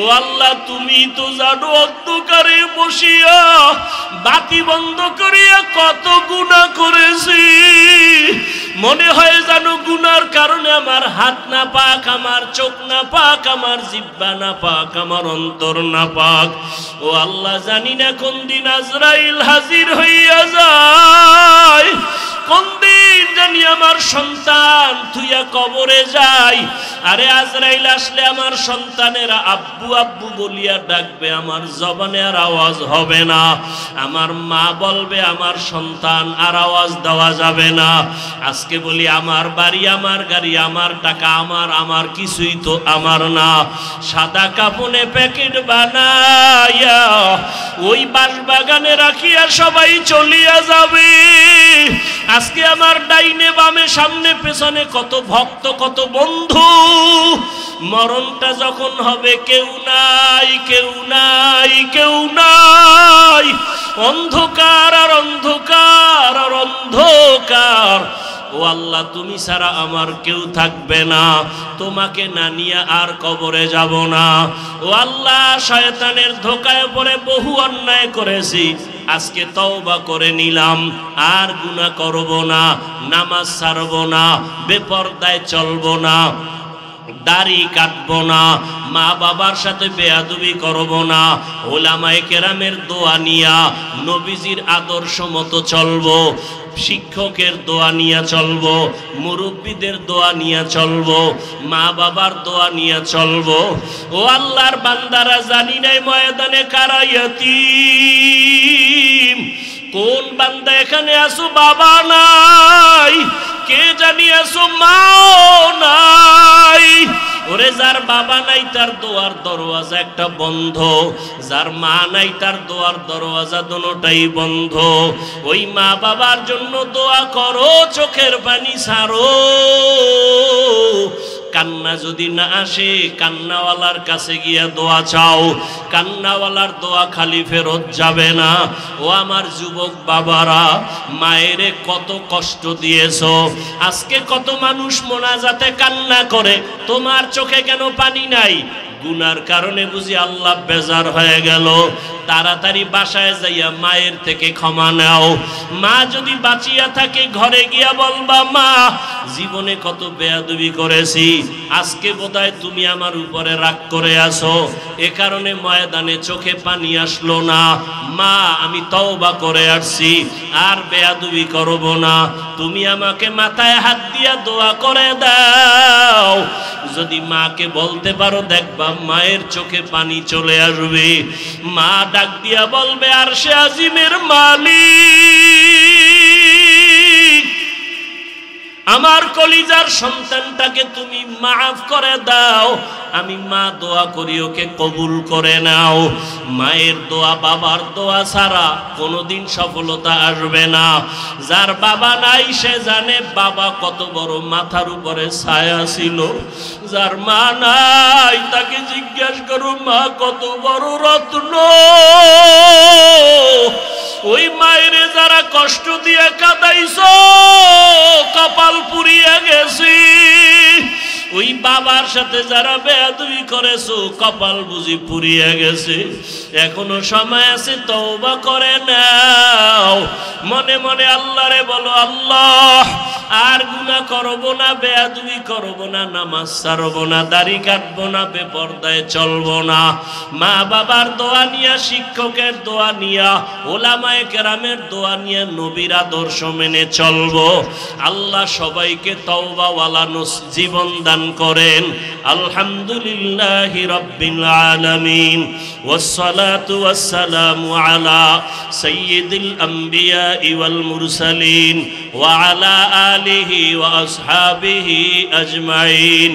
ও আল্লাহ তুমি তো জানো অন্ধকারে বসিয়া বাতি বন্ধ করিয়া কত গুনাহ করেছি। মনে হয় জানো গুনার কারণে আমার হাত না পাক, আমার চোখ না পাক, আমার জিহ্বা না পাক, আমার অন্তর না পাক। ও আল্লাহ জানি না কোন দিন আজরাইল হাজির হইয়া যায়, কোন দিন জানি আমার সন্তান থুইয়া কবরে যায়। আরে আজরাইল আসলে আমার সন্তানেরা আব্বু আব্বু বলিয়া ডাকবে, আমার জবানে আর আওয়াজ হবে না। আমার মা বলবে, আমার সন্তান আর আওয়াজ দেওয়া যাবে না। আজকে বলি আমার বাড়ি, আমার গাড়ি, আমার টাকা, আমার কিছুই তো আমার না। সাদা কাপনে প্যাকেট বানাইয়া ওই বাঁশবাগানে রাখিয়া সবাই চলিয়া যাবে। আজকে আমার ডাইনে বামে সামনে পেছনে কত ভক্ত, কত বন্ধু। মরণটা যখন হবে কেউ নাই, কেউ নাই, কেউ নাই, অন্ধকার আর অন্ধকার আর অন্ধকার। ও আল্লাহ তুমি ছাড়া আমার কেউ থাকবে না, তোমাকে না নিয়ে আর কবরে যাব না। ও আল্লাহ শয়তানের ধোঁকায় পড়ে বহু অন্যায় করেছি, আজকে তওবা করে নিলাম, আর গুনাহ করব না, নামাজ ছাড়ব না, বেপরদায় চলব না, দাড়ি কাটবো না, মা বাবার সাথে বেয়াদবি করব না, ওলামায়ে কেরামের দোয়া নিয়া নবীজির আদর্শ মতো চলবো, শিক্ষকের দোয়া নিয়ে চলবো, মুরব্বীদের দোয়া নিয়ে চলবো, মা বাবার দোয়া নিয়ে চলবো। ও আল্লাহর বান্দারা জানি নাই ময়দানে কারা ইয়াতীম। কোন বান্দা এখানে আসো বাবা নাই, কে জানি আসো মাও নাই। ওরে যার বাবা নাই তার দোয়ার দরওয়াজা একটা বন্ধ, যার মা নাই তার দোয়ার দরওয়াজা দুটোটাই বন্ধ। ওই মা বাবার জন্য দোয়া করো, চোখের পানি ছাড়ো। কান্না যদি না আসে কান্নাওয়ালার কাছে গিয়া দোয়া চাও, কান্নাওয়ালার দোয়া খালি ফেরত যাবে না। ও আমার যুবক বাবারা, মায়েরে কত কষ্ট দিয়েছো, আজকে কত মানুষ মোনাজাতে কান্না করে, তোমার চোখে কেন পানি নাই? গুনার কারণে বুঝি আল্লাহ বেজার হয়ে গেল। তাড়াতাড়ি বাসায় যাইয়া মায়ের থেকে ক্ষমা নাও। মা যদি বাঁচিয়া থাকে ঘরে গিয়া বলবা, মা জীবনে কত বেয়াদবি করেছি, আজকে বোধহয় তুমি আমার উপরে রাগ করে আছো, এ কারণে ময়দানে চোখে পানি আসলো না। মা আমি তওবা করে আসছি, আর বেয়াদবি করব না, তুমি আমাকে মাথায় হাত দিয়া দোয়া করে দাও। যদি মাকে বলতে পারো দেখবা মায়ের চোখে পানি চলে আসবে। মা ডাক দিয়া বলবে, আরশে আজিমের মালিক, আমার কলিজার সন্তানটাকে তুমি মাফ করে দাও। আমি মা দোয়া করি, ওকে কবুল করে নাও। মায়ের দোয়া, বাবার দোয়া ছাড়া কোনোদিন সফলতা আসবে না। যার বাবা নাই সে জানে বাবা কত বড় মাথার উপরে ছায়া ছিল। যার মা নাই তাকে জিজ্ঞাসা করো মা কত বড় রত্ন। ওই মায়ের যারা কষ্ট দিয়ে কাঁদাইছো, কপাল পুড়িয়ে গেছি। ওই বাবার সাথে যারা বেয়াদবি করেছো, কপাল বুঝি পুড়িয়ে গেছে। এখনো সময় আছে, তওবা করে নাও। মনে মনে আল্লাহরে বলো, আল্লাহ আর গুনাহ করব না, বেয়াদবি করব না, নামাজ ছাড়ব না, দাড়ি কাটবো না, বেপরদায় চলবো না। মা বাবার দোয়া নিয়া, শিক্ষকের দোয়া নিয়া, ওলামায়ে কেরামের দোয়া নিয়ে নবীর আদর্শ মেনে চলবো। আল্লাহ সবাইকে তওবাওয়ালা জীবন দান করেন। আলহামদুলিল্লাহি রাব্বিল আলামিন, ওয়াসসালাতু ওয়াসসালামু আলা সাইয়্যিদিল আম্বিয়া ওয়াল মুরসালিন ওয়া আলা আলিহি ওয়া আসহাবিহি আজমাইন।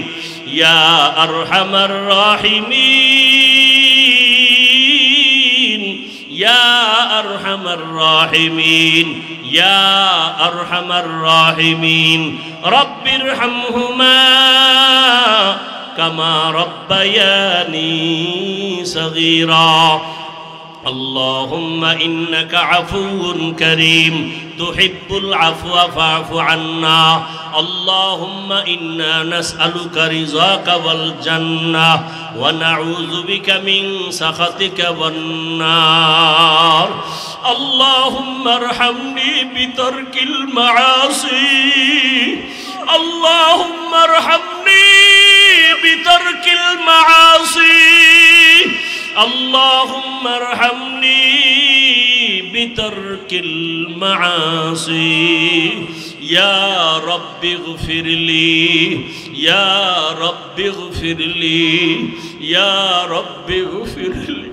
ইয়া আরহামার রাহিমিন, ইয়া আরহামার রাহিমিন, ইয়া আরহামার রাহিমিন। রব্বিরহামহুমা কামা রব্বায়ানি সগীরা। اللهم إنك عفو كريم تحب العفو فاعف عنا. اللهم إنا نسألك رضاك والجنة ونعوذ بك من سخطك والنار. اللهم ارحمني بترك المعاصي. اللهم ارحمني بترك المعاصي. اللهم ارحمني بترك المعاصي. يا رب اغفر لي، يا رب اغفر لي، يا رب اغفر لي.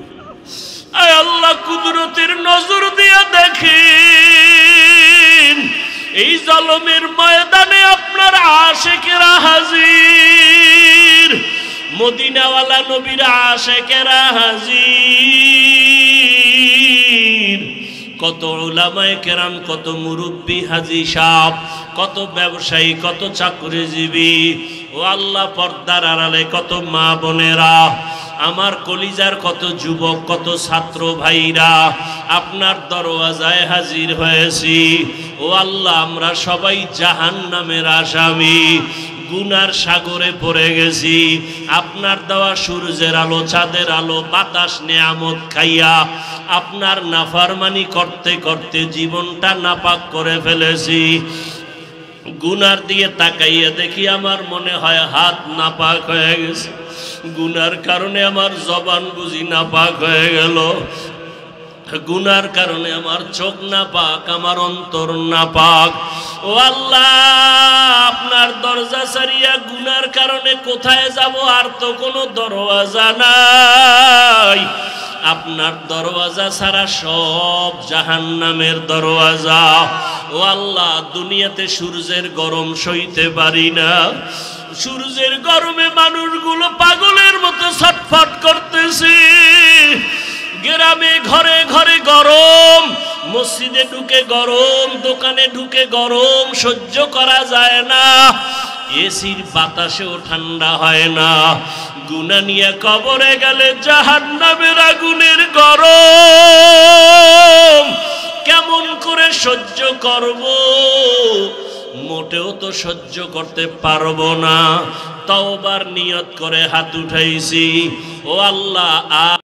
আয় আল্লাহ, কুদরতের নজর দিয়া দেখেন, এই জালমের ময়দানে আপনার আশিকেরা হাজির, মদিনাওয়ালা নবীর আশিকেরা হাজির। কত উলামায়ে কেরাম, কত মুরব্বী হাজী সাহেব, কত ব্যবসায়ী, কত চাকরিজীবী। ও আল্লাহ, পর্দার আড়ালে কত মা বোনেরা, আমার কলিজার কত যুবক, কত ছাত্র ভাইরা আপনার দরওয়াজায় হাজির হয়েছি। ও আল্লাহ, আমরা সবাই জাহান্নামের আসামি, গুনার সাগরে পড়ে গেছি। আপনার দেওয়া সূর্যের আলো, চাঁদের আলো, বাতাস, নেয়ামত খাইয়া আপনার নাফরমানি করতে করতে জীবনটা নাপাক করে ফেলেছি। গুনার দিকে তাকাইয়া দেখি আমার মনে হয় হাত নাপাক হয়ে গেছে। গুনার কারণে আমার জবান বুঝি নাপাক হয়ে গেল। গুনার কারণে আমার চোখ নাপাক, আমার অন্তর নাপাক। ও আল্লাহ, আপনার দরজা ছাড়িয়া গুনার কারণে কোথায় যাব? আর তো কোনো দরওয়াজা নাই। আপনার দরওয়াজা ছাড়া সব জাহান্নামের দরওয়াজা। ও আল্লাহ, দুনিয়াতে সূর্যের গরম সইতে পারি না। সূর্যের গরমে মানুষগুলো পাগলের মতো ছটফট করতেছে। গ্রামে ঘরে ঘরে গরম, মসজিদে ঢুকে গরম, দোকানে ঢুকে গরম, সহ্য করা যায় না। এসির বাতাসেও ঠান্ডা হয় না। গুনাহ নিয়ে কবরে গেলে জাহান্নামের আগুনের গরম কেমন করে সহ্য করব? মোটেও তো সহ্য করতে পারবো না। তওবার নিয়ত করে হাত উঠাইছি। ও আল্লাহ,